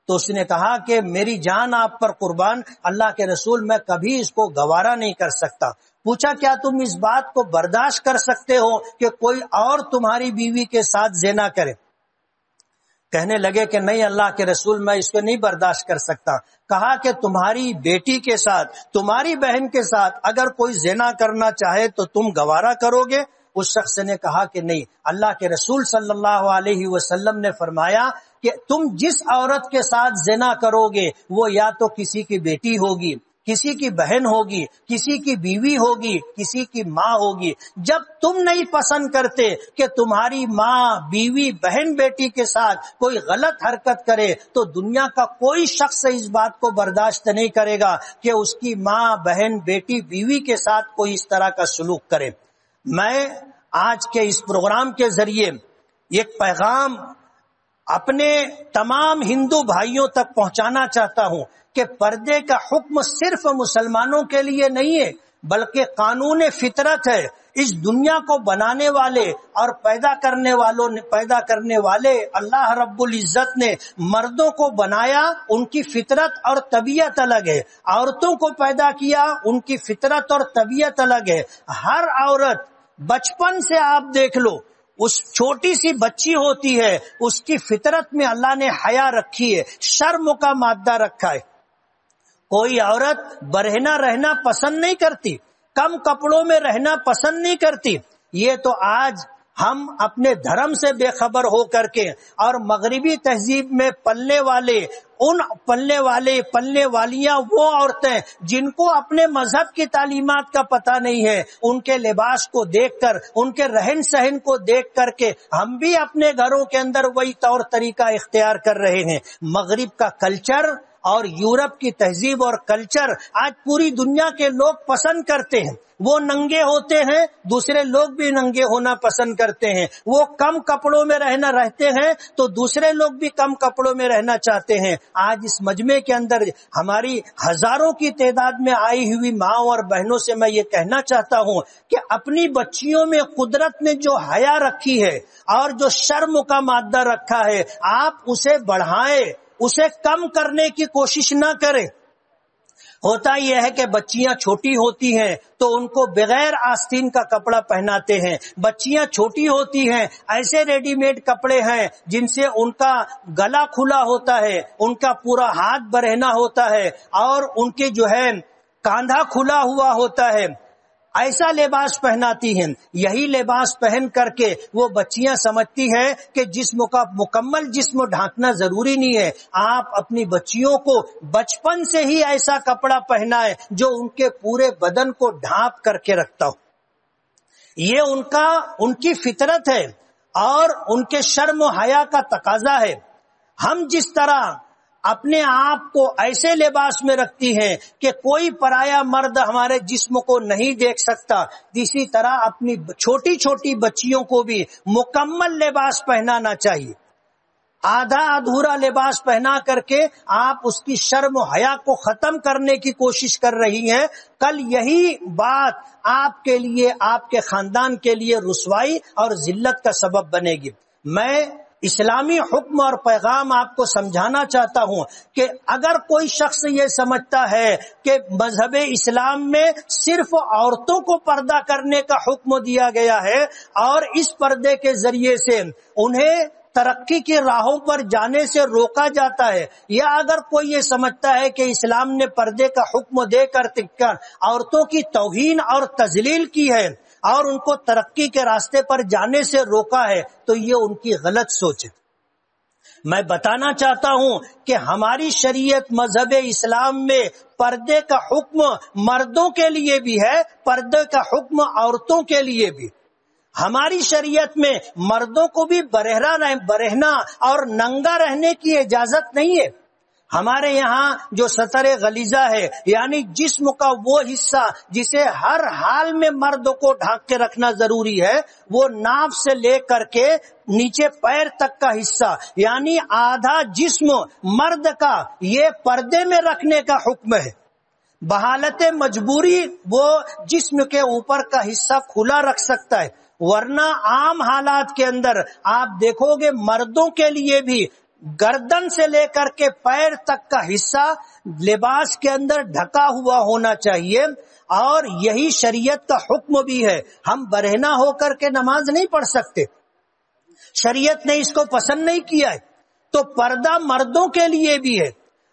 تو اس نے کہا کہ میری جان آپ پر قربان، اللہ کے رسول میں کبھی اس کو گوارا نہیں کر سکتا۔ پوچھا کیا تم اس بات کو برداشت کر سکتے ہو کہ کوئی اور تمہاری بیوی کے ساتھ زنا کرے؟ کہنے لگے کہ نہیں اللہ کے رسول میں اس کو نہیں برداشت کر سکتا۔ کہا کہ تمہاری بیٹی کے ساتھ، تمہاری بہن کے ساتھ اگر کوئی زنا کرنا چاہے تو تم گوارا کرو گے؟ اس شخص نے کہا کہ نہیں۔ اللہ کے رسول صلی اللہ علیہ وسلم نے فرمایا کہ تم جس عورت کے ساتھ زنا کرو گے وہ یا تو کسی کی بیٹی ہوگی، کسی کی بہن ہوگی، کسی کی بیوی ہوگی، کسی کی ماں ہوگی۔ جب تم نہیں پسند کرتے کہ تمہاری ماں، بیوی، بہن بیٹی کے ساتھ کوئی غلط حرکت کرے تو دنیا کا کوئی شخص اس بات کو برداشت نہیں کرے گا کہ اس کی ماں، بہن، بیٹی، بیوی کے ساتھ کوئی اس طرح کا سلوک کرے۔ میں آج کے اس پروگرام کے ذریعے ایک پیغام اپنے تمام ہندو بھائیوں تک پہنچانا چاہتا ہوں کہ پردے کا حکم صرف مسلمانوں کے لیے نہیں ہے، بلکہ قانون فطرت ہے۔ اس دنیا کو بنانے والے اور پیدا کرنے والے اللہ رب العزت نے مردوں کو بنایا، ان کی فطرت اور طبیعت الگ ہے۔ عورتوں کو پیدا کیا، ان کی فطرت اور طبیعت الگ ہے۔ ہر عورت بچپن سے آپ دیکھ لو، اس چھوٹی سی بچی ہوتی ہے، اس کی فطرت میں اللہ نے حیا رکھی ہے، شرم کا مادہ رکھا ہے۔ کوئی عورت برہنہ رہنا پسند نہیں کرتی، کم کپڑوں میں رہنا پسند نہیں کرتی۔ یہ تو آج ہم اپنے دھرم سے بے خبر ہو کر کے اور مغربی تہذیب میں پلنے والیاں وہ عورتیں جن کو اپنے مذہب کی تعلیمات کا پتہ نہیں ہے، ان کے لباس کو دیکھ کر، ان کے رہن سہن کو دیکھ کر کے ہم بھی اپنے گھروں کے اندر وہی طور طریقہ اختیار کر رہے ہیں۔ مغرب کا کلچر اور یورپ کی تہذیب اور کلچر آج پوری دنیا کے لوگ پسند کرتے ہیں۔ وہ ننگے ہوتے ہیں، دوسرے لوگ بھی ننگے ہونا پسند کرتے ہیں۔ وہ کم کپڑوں میں رہتے ہیں تو دوسرے لوگ بھی کم کپڑوں میں رہنا چاہتے ہیں۔ آج اس مجمع کے اندر ہماری ہزاروں کی تعداد میں آئی ہوئی ماؤں اور بہنوں سے میں یہ کہنا چاہتا ہوں کہ اپنی بچیوں میں قدرت نے جو حیا رکھی ہے اور جو شرم کا مادہ رکھا ہے، آپ اسے بڑھائیں، اسے کم کرنے کی کوشش نہ کریں۔ ہوتا یہ ہے کہ بچیاں چھوٹی ہوتی ہیں تو ان کو بغیر آستین کا کپڑا پہناتے ہیں۔ بچیاں چھوٹی ہوتی ہیں، ایسے ریڈی میڈ کپڑے ہیں جن سے ان کا گلا کھلا ہوتا ہے، ان کا پورا ہاتھ برہنہ ہوتا ہے اور ان کے جو ہے کاندھا کھلا ہوا ہوتا ہے، ایسا لباس پہناتی ہیں۔ یہی لباس پہن کر کے وہ بچیاں سمجھتی ہیں کہ جسم کا مکمل جسم ڈھانکنا ضروری نہیں ہے۔ آپ اپنی بچیوں کو بچپن سے ہی ایسا کپڑا پہنائیں جو ان کے پورے بدن کو ڈھانپ کر کے رکھتا ہو۔ یہ ان کی فطرت ہے اور ان کے شرم و حیا کا تقاضا ہے۔ ہم جس طرح اپنے آپ کو ایسے لباس میں رکھتی ہیں کہ کوئی پرایا مرد ہمارے جسم کو نہیں دیکھ سکتا، اسی طرح اپنی چھوٹی چھوٹی بچیوں کو بھی مکمل لباس پہنانا چاہیے۔ آدھا ادھورا لباس پہنا کر کے آپ اس کی شرم و حیا کو ختم کرنے کی کوشش کر رہی ہیں۔ کل یہی بات آپ کے لیے، آپ کے خاندان کے لیے رسوائی اور ذلت کا سبب بنے گی۔ میں اسلامی حکم اور پیغام آپ کو سمجھانا چاہتا ہوں کہ اگر کوئی شخص یہ سمجھتا ہے کہ مذہب اسلام میں صرف عورتوں کو پردہ کرنے کا حکم دیا گیا ہے اور اس پردے کے ذریعے سے انہیں ترقی کی راہوں پر جانے سے روکا جاتا ہے، یا اگر کوئی یہ سمجھتا ہے کہ اسلام نے پردے کا حکم دے کر عورتوں کی توہین اور تذلیل کی ہے اور ان کو ترقی کے راستے پر جانے سے روکا ہے، تو یہ ان کی غلط سوچ ہے۔ میں بتانا چاہتا ہوں کہ ہماری شریعت مذہب اسلام میں پردے کا حکم مردوں کے لیے بھی ہے، پردے کا حکم عورتوں کے لیے بھی۔ ہماری شریعت میں مردوں کو بھی برہنا اور ننگا رہنے کی اجازت نہیں ہے۔ ہمارے یہاں جو ستر غلیظہ ہے، یعنی جسم کا وہ حصہ جسے ہر حال میں مرد کو ڈھانک کے رکھنا ضروری ہے، وہ ناف سے لے کر کے نیچے پیر تک کا حصہ، یعنی آدھا جسم مرد کا، یہ پردے میں رکھنے کا حکم ہے۔ بحالت مجبوری وہ جسم کے اوپر کا حصہ کھلا رکھ سکتا ہے، ورنہ عام حالات کے اندر آپ دیکھو گے مردوں کے لیے بھی گردن سے لے کر کے پیر تک کا حصہ لباس کے اندر ڈھکا ہوا ہونا چاہیے، اور یہی شریعت کا حکم بھی ہے۔ ہم برہنہ ہو کر کے نماز نہیں پڑھ سکتے، شریعت نے اس کو پسند نہیں کیا ہے۔ تو پردہ مردوں کے لیے بھی ہے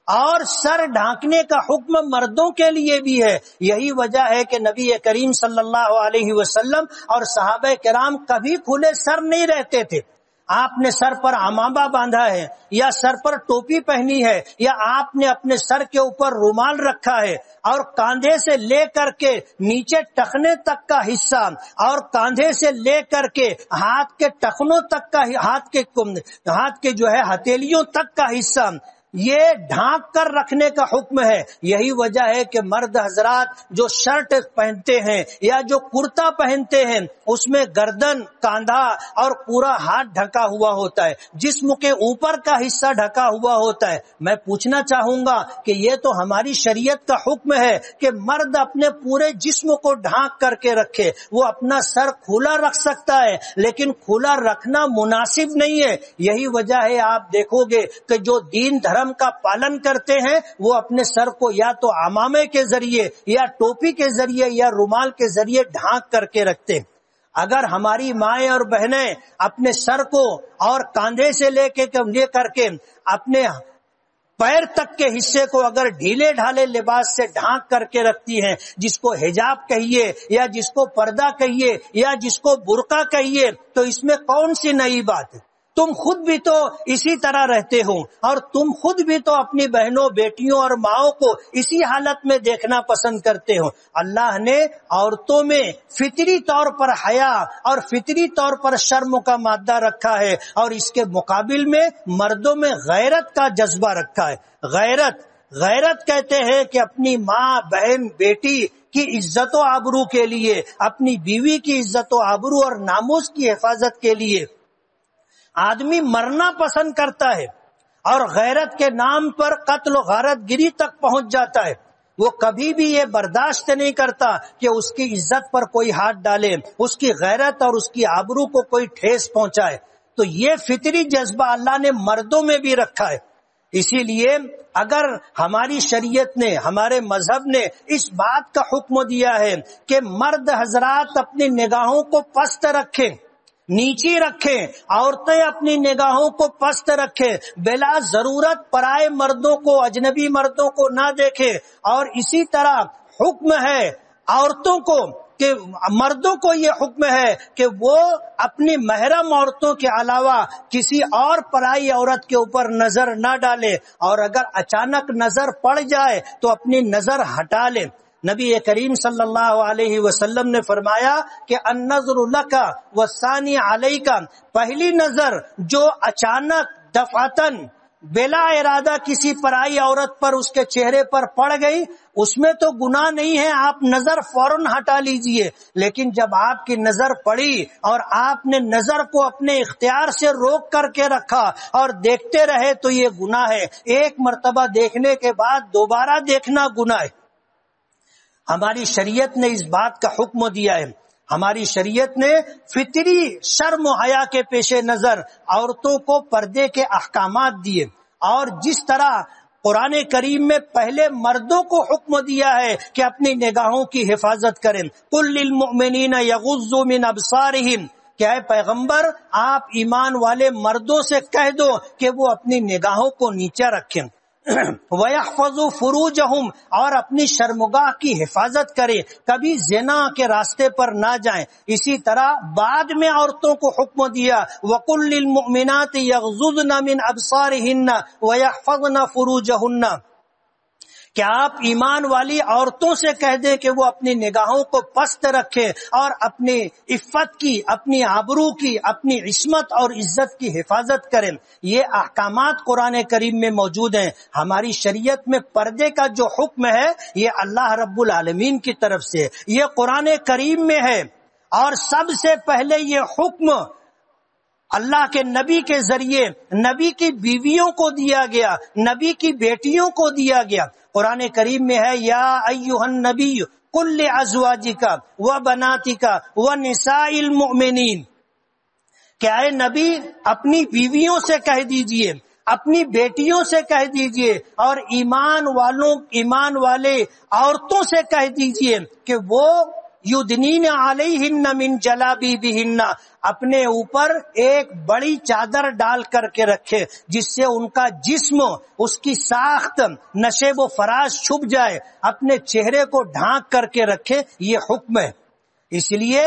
اور سر ڈھانکنے کا حکم مردوں کے لیے بھی ہے۔ یہی وجہ ہے کہ نبی کریم صلی اللہ علیہ وسلم اور صحابہ کرام کبھی کھلے سر نہیں رہتے تھے۔ آپ نے سر پر عمامہ باندھا ہے یا سر پر ٹوپی پہنی ہے یا آپ نے اپنے سر کے اوپر رومال رکھا ہے، اور کاندھے سے لے کر کے نیچے ٹخنے تک کا حصہ اور کاندھے سے لے کر کے ہاتھ کے ٹخنوں تک کا ہاتھ کے جو ہے ہتھیلیوں تک کا حصہ یہ ڈھانک کر رکھنے کا حکم ہے. یہی وجہ ہے کہ مرد حضرات جو شرٹ پہنتے ہیں یا جو کرتا پہنتے ہیں اس میں گردن، کاندھا اور پورا ہاتھ ڈھکا ہوا ہوتا ہے، جسم کے اوپر کا حصہ ڈھکا ہوا ہوتا ہے. میں پوچھنا چاہوں گا کہ یہ تو ہماری شریعت کا حکم ہے کہ مرد اپنے پورے جسم کو ڈھانک کر کے رکھے. وہ اپنا سر کھلا رکھ سکتا ہے لیکن کھلا رکھنا مناسب نہیں ہے. یہی وجہ ہے آپ دیکھو گے کہ جو دین دھرم کا پالن کرتے ہیں وہ اپنے سر کو یا تو عمامے کے ذریعے یا ٹوپی کے ذریعے یا رومال کے ذریعے ڈھانک کر کے رکھتے ہیں. اگر ہماری مائیں اور بہنیں اپنے سر کو اور کاندھے سے لے کر کے اپنے پیر تک کے حصے کو اگر ڈھیلے ڈھالے لباس سے ڈھانک کر کے رکھتی ہیں، جس کو حجاب کہیے یا جس کو پردہ کہیے یا جس کو برقع کہیے، تو اس میں کون سی نئی بات ہے؟ تم خود بھی تو اسی طرح رہتے ہو اور تم خود بھی تو اپنی بہنوں، بیٹیوں اور ماؤں کو اسی حالت میں دیکھنا پسند کرتے ہو. اللہ نے عورتوں میں فطری طور پر حیا اور فطری طور پر شرم کا مادہ رکھا ہے اور اس کے مقابل میں مردوں میں غیرت کا جذبہ رکھا ہے. غیرت کہتے ہیں کہ اپنی ماں، بہن، بیٹی کی عزت و آبرو کے لیے، اپنی بیوی کی عزت و آبرو اور ناموس کی حفاظت کے لیے آدمی مرنا پسند کرتا ہے اور غیرت کے نام پر قتل و غارت گری تک پہنچ جاتا ہے. وہ کبھی بھی یہ برداشت نہیں کرتا کہ اس کی عزت پر کوئی ہاتھ ڈالے، اس کی غیرت اور اس کی آبرو کو کوئی ٹھیس پہنچائے. تو یہ فطری جذبہ اللہ نے مردوں میں بھی رکھا ہے. اسی لیے اگر ہماری شریعت نے، ہمارے مذہب نے اس بات کا حکم دیا ہے کہ مرد حضرات اپنی نگاہوں کو پست رکھیں، نیچی رکھیں، عورتیں اپنی نگاہوں کو پست رکھیں، بلا ضرورت پرائے مردوں کو، اجنبی مردوں کو نہ دیکھیں. اور اسی طرح حکم ہے عورتوں کو کہ مردوں کو یہ حکم ہے کہ وہ اپنی محرم عورتوں کے علاوہ کسی اور پرائی عورت کے اوپر نظر نہ ڈالے اور اگر اچانک نظر پڑ جائے تو اپنی نظر ہٹا لے. نبی کریم صلی اللہ علیہ وسلم نے فرمایا کہ النظر لک والثانی علیک، پہلی نظر جو اچانک دفعتاً بلا ارادہ کسی پرائی عورت پر اس کے چہرے پر پڑ گئی، اس میں تو گناہ نہیں ہے، آپ نظر فوراً ہٹا لیجئے. لیکن جب آپ کی نظر پڑی اور آپ نے نظر کو اپنے اختیار سے روک کر کے رکھا اور دیکھتے رہے تو یہ گناہ ہے. ایک مرتبہ دیکھنے کے بعد دوبارہ دیکھنا گناہ ہے. ہماری شریعت نے اس بات کا حکم دیا ہے. ہماری شریعت نے فطری شرم و حیا کے پیش نظر عورتوں کو پردے کے احکامات دیے اور جس طرح قرآن کریم میں پہلے مردوں کو حکم دیا ہے کہ اپنی نگاہوں کی حفاظت کریں. قل للمؤمنین یغضوا من ابصارہم، کہ اے پیغمبر آپ ایمان والے مردوں سے کہہ دو کہ وہ اپنی نگاہوں کو نیچے رکھیں. وَيَحْفَظُوا فُرُوجَهُمْ، اور اپنی شرمگاہ کی حفاظت کریں، کبھی زنا کے راستے پر نہ جائیں. اسی طرح بعد میں عورتوں کو حکم دیا وَقُلْ لِلْمُؤْمِنَاتِ يَغْضُضْنَ مِنْ أَبْصَارِهِنَّ وَيَحْفَظْنَ فُرُوجَهُنَّ، کہ آپ ایمان والی عورتوں سے کہہ دیں کہ وہ اپنی نگاہوں کو پست رکھیں اور اپنی عفت کی، اپنی آبرو کی، اپنی عصمت اور عزت کی حفاظت کریں. یہ احکامات قرآن کریم میں موجود ہیں. ہماری شریعت میں پردے کا جو حکم ہے یہ اللہ رب العالمین کی طرف سے، یہ قرآن کریم میں ہے. اور سب سے پہلے یہ حکم اللہ کے نبی کے ذریعے نبی کی بیویوں کو دیا گیا، نبی کی بیٹیوں کو دیا گیا. قرآن کریم میں ہے یا ایھا النبی قل لازواجک وبناتک ونساء المؤمنین، کہ اے نبی اپنی بیویوں سے کہہ دیجئے، اپنی بیٹیوں سے کہہ دیجئے اور ایمان والے عورتوں سے کہہ دیجئے کہ وہ یدنین علیہن من جلابیبہن، اپنے اوپر ایک بڑی چادر ڈال کر کے رکھے جس سے ان کا جسم، اس کی ساخت نشیب و فراز چھپ جائے، اپنے چہرے کو ڈھانک کر کے رکھے. یہ حکم ہے. اس لیے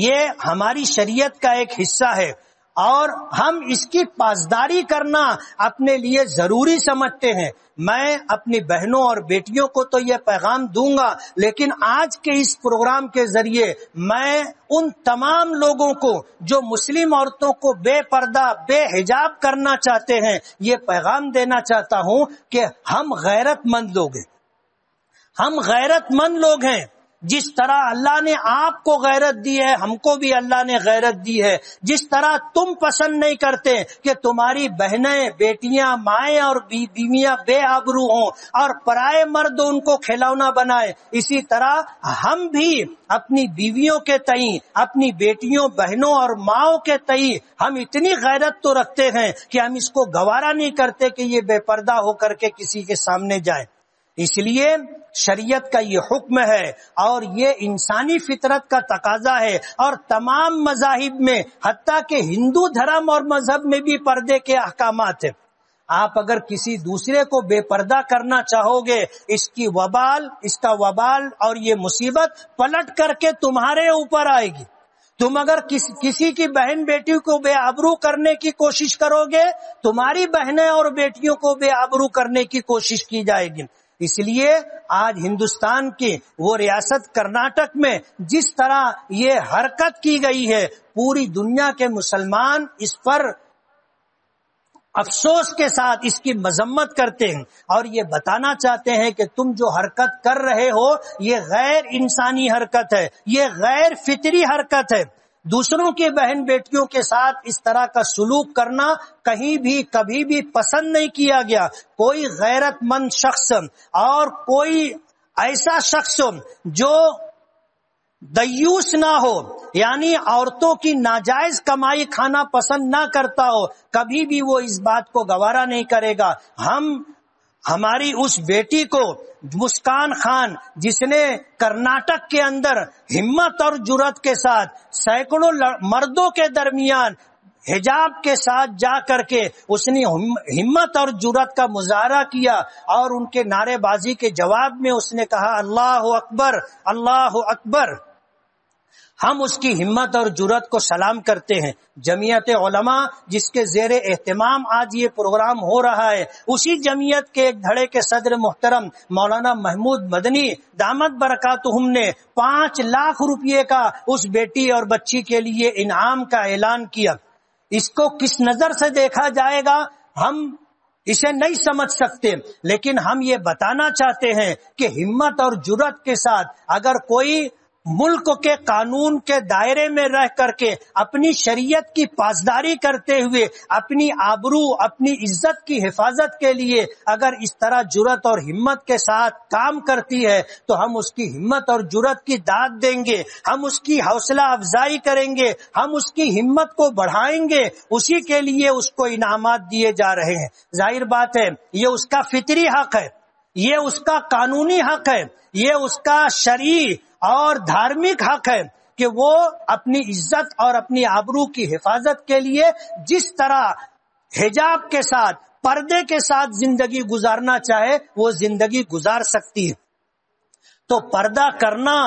یہ ہماری شریعت کا ایک حصہ ہے. اور ہم اس کی پاسداری کرنا اپنے لیے ضروری سمجھتے ہیں۔ میں اپنی بہنوں اور بیٹیوں کو تو یہ پیغام دوں گا، لیکن آج کے اس پروگرام کے ذریعے میں ان تمام لوگوں کو جو مسلم عورتوں کو بے پردہ بے حجاب کرنا چاہتے ہیں یہ پیغام دینا چاہتا ہوں کہ ہم غیرت مند لوگ ہیں، ہم غیرت مند لوگ ہیں۔ جس طرح اللہ نے آپ کو غیرت دی ہے ہم کو بھی اللہ نے غیرت دی ہے۔ جس طرح تم پسند نہیں کرتے کہ تمہاری بہنیں بیٹیاں مائیں اور بیویاں بے آبرو ہوں اور پرائے مرد ان کو کھلونا بنائے، اسی طرح ہم بھی اپنی بیویوں کے تئیں اپنی بیٹیوں بہنوں اور ماؤں کے تئیں ہم اتنی غیرت تو رکھتے ہیں کہ ہم اس کو گوارا نہیں کرتے کہ یہ بے پردہ ہو کر کے کسی کے سامنے جائیں۔ اس لیے شریعت کا یہ حکم ہے اور یہ انسانی فطرت کا تقاضا ہے، اور تمام مذاہب میں حتیٰ کہ ہندو دھرم اور مذہب میں بھی پردے کے احکامات ہیں۔ آپ اگر کسی دوسرے کو بے پردہ کرنا چاہو گے اس کا وبال اور یہ مصیبت پلٹ کر کے تمہارے اوپر آئے گی۔ تم اگر کسی کی بہن بیٹی کو بے آبرو کرنے کی کوشش کرو گے تمہاری بہنیں اور بیٹیوں کو بے آبرو کرنے کی کوشش کی جائے گی۔ اس لیے آج ہندوستان کی وہ ریاست کرناٹک میں جس طرح یہ حرکت کی گئی ہے، پوری دنیا کے مسلمان اس پر افسوس کے ساتھ اس کی مذمت کرتے ہیں اور یہ بتانا چاہتے ہیں کہ تم جو حرکت کر رہے ہو یہ غیر انسانی حرکت ہے، یہ غیر فطری حرکت ہے۔ دوسروں کی بہن بیٹیوں کے ساتھ اس طرح کا سلوک کرنا کہیں بھی کبھی بھی پسند نہیں کیا گیا۔ کوئی غیرت مند شخص اور کوئی ایسا شخص جو دیوس نہ ہو، یعنی عورتوں کی ناجائز کمائی کھانا پسند نہ کرتا ہو، کبھی بھی وہ اس بات کو گوارا نہیں کرے گا۔ ہماری اس بیٹی کو مسکان خان جس نے کرناٹک کے اندر ہمت اور جرأت کے ساتھ سینکڑوں مردوں کے درمیان حجاب کے ساتھ جا کر کے اس نے ہمت اور جرأت کا مظاہرہ کیا اور ان کے نعرے بازی کے جواب میں اس نے کہا اللہ اکبر اللہ اکبر، ہم اس کی ہمت اور جرأت کو سلام کرتے ہیں۔ جمعیت علماء جس کے زیر اہتمام آج یہ پروگرام ہو رہا ہے، اسی جمعیت کے ایک دھڑے کے صدر محترم مولانا محمود مدنی دامت برکاتہم نے 5 لاکھ روپے کا اس بیٹی اور بچی کے لیے انعام کا اعلان کیا۔ اس کو کس نظر سے دیکھا جائے گا ہم اسے نہیں سمجھ سکتے، لیکن ہم یہ بتانا چاہتے ہیں کہ ہمت اور جرأت کے ساتھ اگر کوئی ملک کے قانون کے دائرے میں رہ کر کے اپنی شریعت کی پاسداری کرتے ہوئے اپنی آبرو اپنی عزت کی حفاظت کے لیے اگر اس طرح جرأت اور ہمت کے ساتھ کام کرتی ہے تو ہم اس کی ہمت اور جرأت کی داد دیں گے، ہم اس کی حوصلہ افزائی کریں گے، ہم اس کی ہمت کو بڑھائیں گے، اسی کے لیے اس کو انعامات دیے جا رہے ہیں۔ ظاہر بات ہے یہ اس کا فطری حق ہے، یہ اس کا قانونی حق ہے، یہ اس کا شرعی اور دھارمک حق ہے کہ وہ اپنی عزت اور اپنی آبرو کی حفاظت کے لیے جس طرح حجاب کے ساتھ پردے کے ساتھ زندگی گزارنا چاہے وہ زندگی گزار سکتی ہے۔ تو پردہ کرنا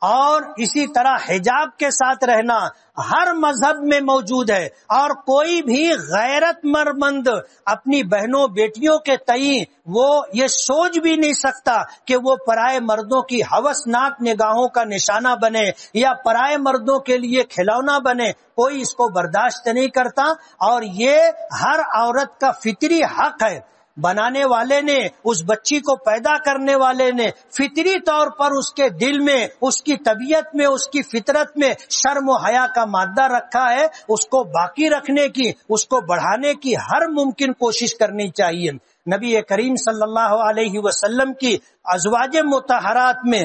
اور اسی طرح حجاب کے ساتھ رہنا ہر مذہب میں موجود ہے، اور کوئی بھی غیرت مند اپنی بہنوں بیٹیوں کے تئیں وہ یہ سوچ بھی نہیں سکتا کہ وہ پرائے مردوں کی ہوسناک نگاہوں کا نشانہ بنے یا پرائے مردوں کے لیے کھلونا بنے، کوئی اس کو برداشت نہیں کرتا، اور یہ ہر عورت کا فطری حق ہے۔ بنانے والے نے اس بچی کو پیدا کرنے والے نے فطری طور پر اس کے دل میں اس کی طبیعت میں اس کی فطرت میں شرم و حیا کا مادہ رکھا ہے، اس کو باقی رکھنے کی اس کو بڑھانے کی ہر ممکن کوشش کرنی چاہیے۔ نبی کریم صلی اللہ علیہ وسلم کی ازواج مطہرات میں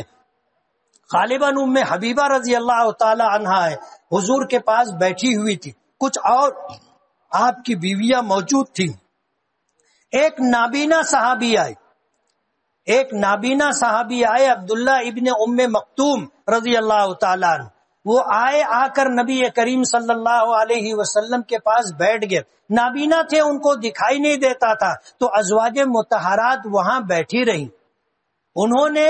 غالباً ام حبیبہ رضی اللہ تعالی عنہا ہے، حضور کے پاس بیٹھی ہوئی تھی، کچھ اور آپ کی بیویاں موجود تھیں۔ ایک نابینا صحابی آئے عبداللہ ابن ام مکتوم رضی اللہ تعالیٰ عنہ، وہ آ کر نبی کریم صلی اللہ علیہ وسلم کے پاس بیٹھ گئے۔ نابینا تھے، ان کو دکھائی نہیں دیتا تھا، تو ازواج مطہرات وہاں بیٹھی رہیں۔ انہوں نے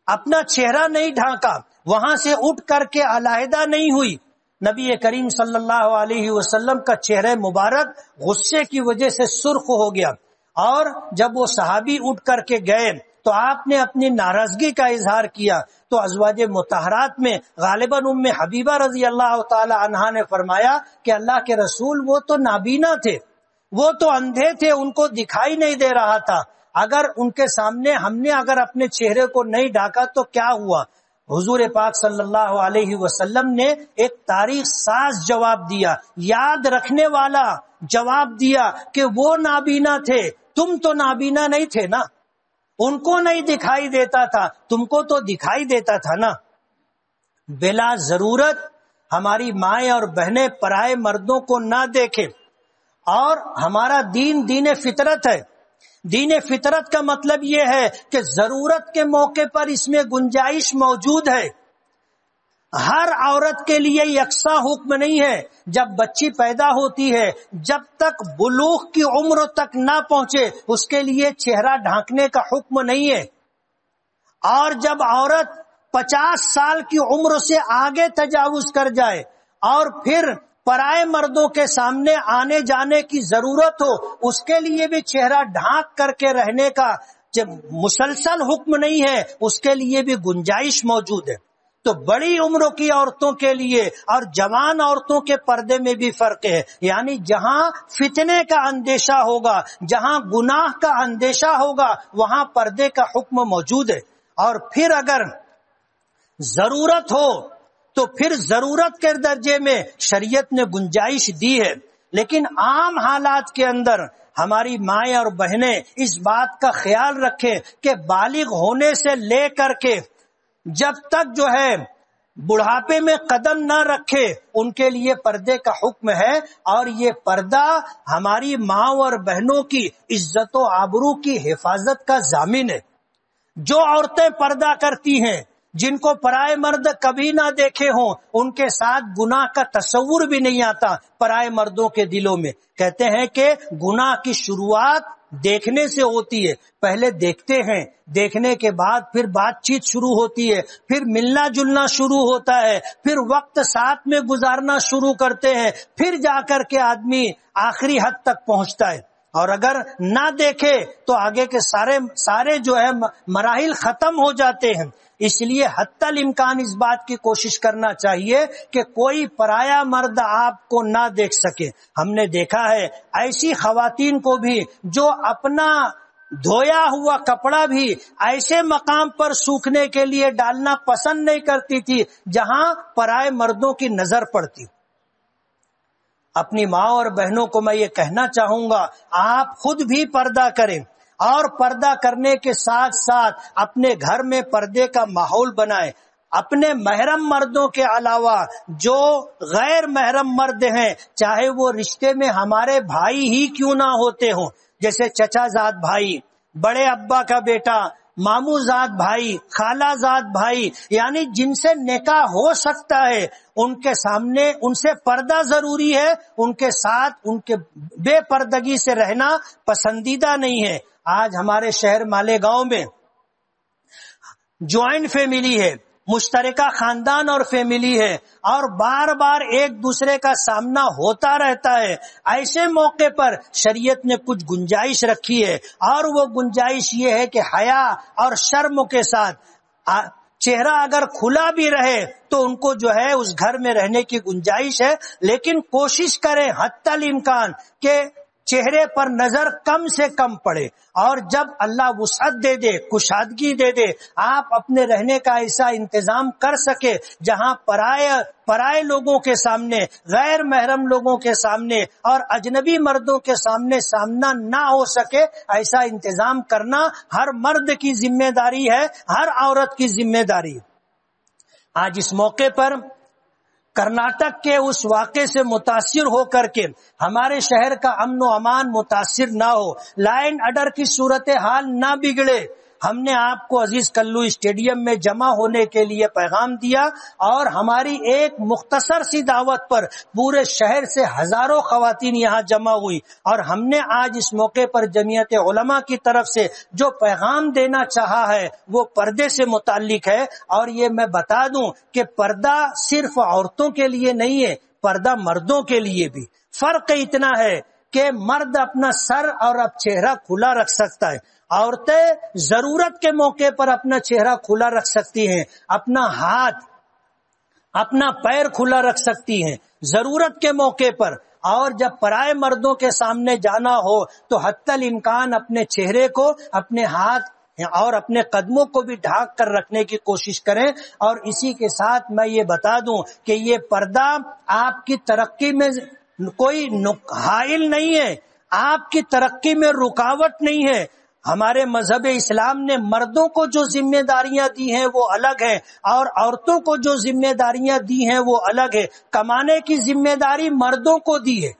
اپنا چہرہ نہیں ڈھانکا، وہاں سے اٹھ کر کے علیحدہ نہیں ہوئی، نبی کریم صلی اللہ علیہ وسلم کا چہرہ مبارک غصے کی وجہ سے سرخ ہو گیا، اور جب وہ صحابی اٹھ کر کے گئے تو آپ نے اپنی ناراضگی کا اظہار کیا، تو ازواج مطہرات میں غالباً ام حبیبہ رضی اللہ تعالی عنہا نے فرمایا کہ اللہ کے رسول وہ تو نابینا تھے، وہ تو اندھے تھے، ان کو دکھائی نہیں دے رہا تھا، اگر ان کے سامنے ہم نے اگر اپنے چہرے کو نہیں ڈھاکا تو کیا ہوا؟ حضور پاک صلی اللہ علیہ وسلم نے ایک تاریخ ساز جواب دیا، یاد رکھنے والا جواب دیا کہ وہ نابینا تھے، تم تو نابینا نہیں تھے نا، ان کو نہیں دکھائی دیتا تھا، تم کو تو دکھائی دیتا تھا نا۔ بلا ضرورت ہماری مائیں اور بہنیں پرائے مردوں کو نہ دیکھیں، اور ہمارا دین دین فطرت ہے۔ دین فطرت کا مطلب یہ ہے کہ ضرورت کے موقع پر اس میں گنجائش موجود ہے، ہر عورت کے لیے یکساں حکم نہیں ہے۔ جب بچی پیدا ہوتی ہے، جب تک بلوغ کی عمر تک نہ پہنچے اس کے لیے چہرہ ڈھانکنے کا حکم نہیں ہے، اور جب عورت 50 سال کی عمر سے آگے تجاوز کر جائے اور پھر پرائے مردوں کے سامنے آنے جانے کی ضرورت ہو، اس کے لیے بھی چہرہ ڈھانک کر کے رہنے کا جب مسلسل حکم نہیں ہے، اس کے لیے بھی گنجائش موجود ہے۔ تو بڑی عمروں کی عورتوں کے لیے اور جوان عورتوں کے پردے میں بھی فرق ہے، یعنی جہاں فتنے کا اندیشہ ہوگا، جہاں گناہ کا اندیشہ ہوگا، وہاں پردے کا حکم موجود ہے۔ اور پھر اگر ضرورت ہو تو پھر ضرورت کے درجے میں شریعت نے گنجائش دی ہے، لیکن عام حالات کے اندر ہماری مائیں اور بہنیں اس بات کا خیال رکھیں کہ بالغ ہونے سے لے کر کے جب تک جو ہے بڑھاپے میں قدم نہ رکھے ان کے لیے پردے کا حکم ہے، اور یہ پردہ ہماری ماں اور بہنوں کی عزت و آبرو کی حفاظت کا ضامن ہے۔ جو عورتیں پردہ کرتی ہیں، جن کو پرائے مرد کبھی نہ دیکھے ہوں، ان کے ساتھ گناہ کا تصور بھی نہیں آتا پرائے مردوں کے دلوں میں۔ کہتے ہیں کہ گناہ کی شروعات دیکھنے سے ہوتی ہے، پہلے دیکھتے ہیں، دیکھنے کے بعد پھر بات چیت شروع ہوتی ہے، پھر ملنا جلنا شروع ہوتا ہے، پھر وقت ساتھ میں گزارنا شروع کرتے ہیں، پھر جا کر کے آدمی آخری حد تک پہنچتا ہے۔ اور اگر نہ دیکھے تو آگے کے سارے جو ہے مراحل ختم ہو جاتے ہیں۔ اس لیے حتی الامکان اس بات کی کوشش کرنا چاہیے کہ کوئی پرایا مرد آپ کو نہ دیکھ سکے۔ ہم نے دیکھا ہے ایسی خواتین کو بھی جو اپنا دھویا ہوا کپڑا بھی ایسے مقام پر سوکھنے کے لیے ڈالنا پسند نہیں کرتی تھی جہاں پرائے مردوں کی نظر پڑتی۔ اپنی ماں اور بہنوں کو میں یہ کہنا چاہوں گا، آپ خود بھی پردہ کریں، اور پردہ کرنے کے ساتھ ساتھ اپنے گھر میں پردے کا ماحول بنائیں۔ اپنے محرم مردوں کے علاوہ جو غیر محرم مرد ہیں، چاہے وہ رشتے میں ہمارے بھائی ہی کیوں نہ ہوتے ہوں، جیسے چچا زاد بھائی، بڑے ابا کا بیٹا، ماموں زاد بھائی، خالہ زاد بھائی، یعنی جن سے نکاح ہو سکتا ہے، ان کے سامنے ان سے پردہ ضروری ہے، ان کے ساتھ ان کے بے پردگی سے رہنا پسندیدہ نہیں ہے۔ آج ہمارے شہر مالیگاؤں میں جوائنٹ فیملی ہے، مشترکہ خاندان اور فیملی ہے، اور بار بار ایک دوسرے کا سامنا ہوتا رہتا ہے۔ ایسے موقع پر شریعت نے کچھ گنجائش رکھی ہے، اور وہ گنجائش یہ ہے کہ حیا اور شرم کے ساتھ چہرہ اگر کھلا بھی رہے تو ان کو جو ہے اس گھر میں رہنے کی گنجائش ہے، لیکن کوشش کریں حتی الامکان کہ چہرے پر نظر کم سے کم پڑے، اور جب اللہ وسعت دے دے، کشادگی دے دے، آپ اپنے رہنے کا ایسا انتظام کر سکے جہاں پرائے لوگوں کے سامنے، غیر محرم لوگوں کے سامنے اور اجنبی مردوں کے سامنے سامنا نہ ہو سکے، ایسا انتظام کرنا ہر مرد کی ذمہ داری ہے، ہر عورت کی ذمہ داری ہے۔ آج اس موقع پر کرناٹک کے اس واقعے سے متاثر ہو کر کے ہمارے شہر کا امن و امان متاثر نہ ہو، لا اینڈ آرڈر کی صورتحال نہ بگڑے، ہم نے آپ کو عزیز کلو اسٹیڈیم میں جمع ہونے کے لیے پیغام دیا اور ہماری ایک مختصر سی دعوت پر پورے شہر سے ہزاروں خواتین یہاں جمع ہوئی، اور ہم نے آج اس موقع پر جمعیت علماء کی طرف سے جو پیغام دینا چاہا ہے وہ پردے سے متعلق ہے۔ اور یہ میں بتا دوں کہ پردہ صرف عورتوں کے لیے نہیں ہے، پردہ مردوں کے لیے بھی۔ فرق اتنا ہے کہ مرد اپنا سر اور چہرہ کھلا رکھ سکتا ہے، عورتیں ضرورت کے موقع پر اپنا چہرہ کھلا رکھ سکتی ہیں، اپنا ہاتھ اپنا پیر کھلا رکھ سکتی ہیں ضرورت کے موقع پر، اور جب پرائے مردوں کے سامنے جانا ہو تو حتی الامکان اپنے چہرے کو، اپنے ہاتھ اور اپنے قدموں کو بھی ڈھانک کر رکھنے کی کوشش کریں۔ اور اسی کے ساتھ میں یہ بتا دوں کہ یہ پردہ آپ کی ترقی میں کوئی حائل نہیں ہے، آپ کی ترقی میں رکاوٹ نہیں ہے۔ ہمارے مذہب اسلام نے مردوں کو جو ذمہ داریاں دی ہیں وہ الگ ہیں، اور عورتوں کو جو ذمہ داریاں دی ہیں وہ الگ ہے۔ کمانے کی ذمہ داری مردوں کو دی ہے،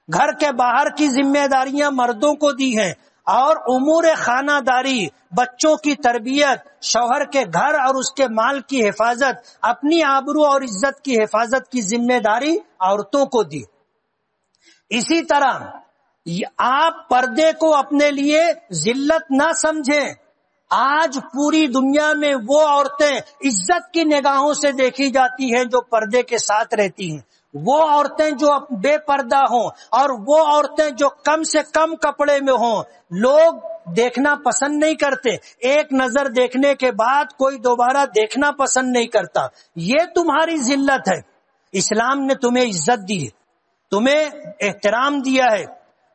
گھر کے باہر کی ذمہ داریاں مردوں کو دی ہیں، اور امور خانہ داری، بچوں کی تربیت، شوہر کے گھر اور اس کے مال کی حفاظت، اپنی آبرو اور عزت کی حفاظت کی ذمہ داری عورتوں کو دی۔ اسی طرح آپ پردے کو اپنے لیے ذلت نہ سمجھیں۔ آج پوری دنیا میں وہ عورتیں عزت کی نگاہوں سے دیکھی جاتی ہیں جو پردے کے ساتھ رہتی ہیں، وہ عورتیں جو بے پردہ ہوں اور وہ عورتیں جو کم سے کم کپڑے میں ہوں، لوگ دیکھنا پسند نہیں کرتے۔ ایک نظر دیکھنے کے بعد کوئی دوبارہ دیکھنا پسند نہیں کرتا۔ یہ تمہاری ذلت ہے۔ اسلام نے تمہیں عزت دی ہے، تمہیں احترام دیا ہے،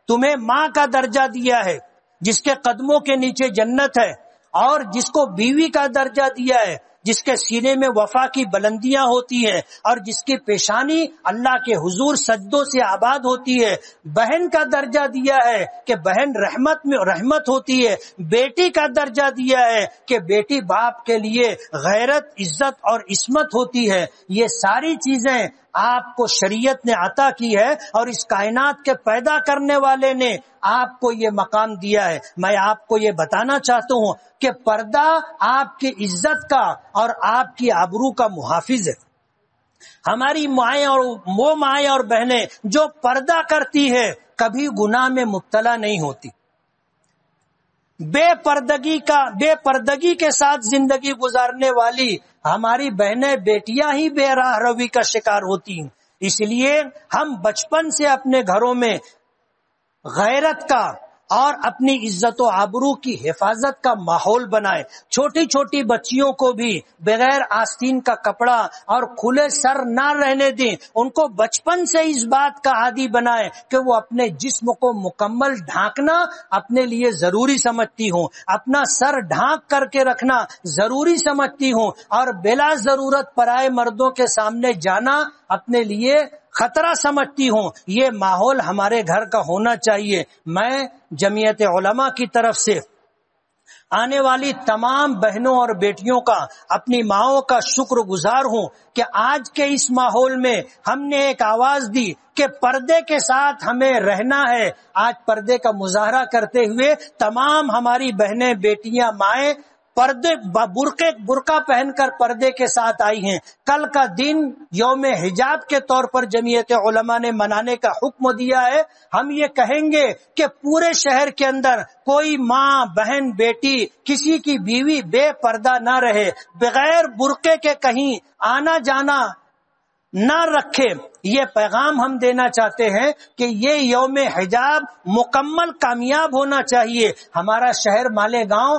تمہیں ماں کا درجہ دیا ہے، جس کے قدموں کے نیچے جنت ہے، اور جس کو بیوی کا درجہ دیا ہے، جس کے سینے میں وفا کی بلندیاں ہوتی ہیں، اور جس کی پیشانی اللہ کے حضور سجدوں سے آباد ہوتی ہے۔ بہن کا درجہ دیا ہے کہ بہن رحمت میں رحمت ہوتی ہے۔ بیٹی کا درجہ دیا ہے کہ بیٹی باپ کے لیے غیرت، عزت اور عصمت ہوتی ہے۔ یہ ساری چیزیں آپ کو شریعت نے عطا کی ہے، اور اس کائنات کے پیدا کرنے والے نے آپ کو یہ مقام دیا ہے۔ میں آپ کو یہ بتانا چاہتا ہوں کہ پردہ آپ کی عزت کا اور آپ کی آبرو کا محافظ ہے۔ ہماری مائیں اور وہ مائیں اور بہنیں جو پردہ کرتی ہے کبھی گناہ میں مبتلا نہیں ہوتی۔ بے پردگی کے ساتھ زندگی گزارنے والی ہماری بہنیں بیٹیاں ہی بے راہ روی کا شکار ہوتی ہیں۔ اس لیے ہم بچپن سے اپنے گھروں میں غیرت کا اور اپنی عزت و آبرو کی حفاظت کا ماحول بنائے۔ چھوٹی چھوٹی بچیوں کو بھی بغیر آستین کا کپڑا اور کھلے سر نہ رہنے دیں، ان کو بچپن سے اس بات کا عادی بنائے کہ وہ اپنے جسم کو مکمل ڈھانکنا اپنے لیے ضروری سمجھتی ہوں، اپنا سر ڈھانک کر کے رکھنا ضروری سمجھتی ہوں، اور بلا ضرورت پرائے مردوں کے سامنے جانا اپنے لیے خطرہ سمجھتی ہوں۔ یہ ماحول ہمارے گھر کا ہونا چاہیے۔ میں جمعیت علماء کی طرف سے آنے والی تمام بہنوں اور بیٹیوں کا، اپنی ماؤں کا شکر گزار ہوں کہ آج کے اس ماحول میں ہم نے ایک آواز دی کہ پردے کے ساتھ ہمیں رہنا ہے۔ آج پردے کا مظاہرہ کرتے ہوئے تمام ہماری بہنیں، بیٹیاں، مائیں پردے برقع پہن کر پردے کے ساتھ آئی ہیں۔ کل کا دن یوم حجاب کے طور پر جمعیت علماء نے منانے کا حکم دیا ہے۔ ہم یہ کہیں گے کہ پورے شہر کے اندر کوئی ماں، بہن، بیٹی، کسی کی بیوی بے پردہ نہ رہے، بغیر برقعے کے کہیں آنا جانا نہ رکھے۔ یہ پیغام ہم دینا چاہتے ہیں کہ یہ یوم حجاب مکمل کامیاب ہونا چاہیے۔ ہمارا شہر مالیگاؤں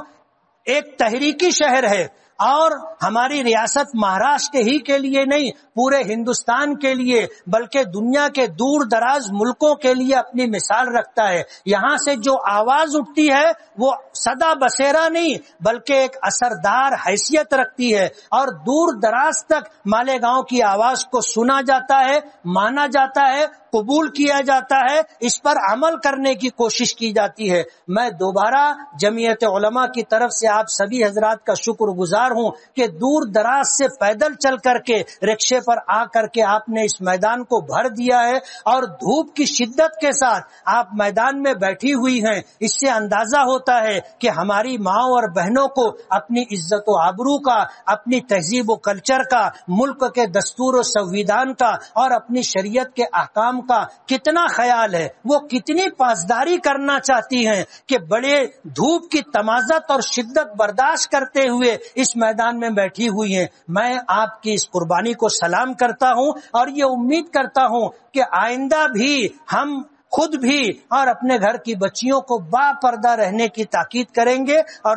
ایک تحریکی شہر ہے، اور ہماری ریاست مہاراشٹر ہی کے لیے نہیں، پورے ہندوستان کے لیے بلکہ دنیا کے دور دراز ملکوں کے لیے اپنی مثال رکھتا ہے۔ یہاں سے جو آواز اٹھتی ہے وہ سدا بسیرا نہیں بلکہ ایک اثردار حیثیت رکھتی ہے، اور دور دراز تک مالیگاؤں کی آواز کو سنا جاتا ہے، مانا جاتا ہے، قبول کیا جاتا ہے، اس پر عمل کرنے کی کوشش کی جاتی ہے۔ میں دوبارہ جمعیت علماء کی طرف سے آپ سبھی حضرات کا شکر گزار ہوں کہ دور دراز سے پیدل چل کر کے رکشے پر آ کر کے آپ نے اس میدان کو بھر دیا ہے، اور دھوپ کی شدت کے ساتھ آپ میدان میں بیٹھی ہوئی ہیں۔ اس سے اندازہ ہوتا ہے کہ ہماری ماؤں اور بہنوں کو اپنی عزت و آبرو کا، اپنی تہذیب و کلچر کا، ملک کے دستور و سنویدھان کا اور اپنی شریعت کے احکام کا کتنا خیال ہے، وہ کتنی پاسداری کرنا چاہتی ہیں کہ بڑے دھوپ کی تمازت اور شدت برداشت کرتے ہوئے اس میدان میں بیٹھی ہوئی ہیں۔ میں آپ کی اس قربانی کو سلام کرتا ہوں اور یہ امید کرتا ہوں کہ آئندہ بھی ہم خود بھی اور اپنے گھر کی بچیوں کو با پردہ رہنے کی تاکید کریں گے اور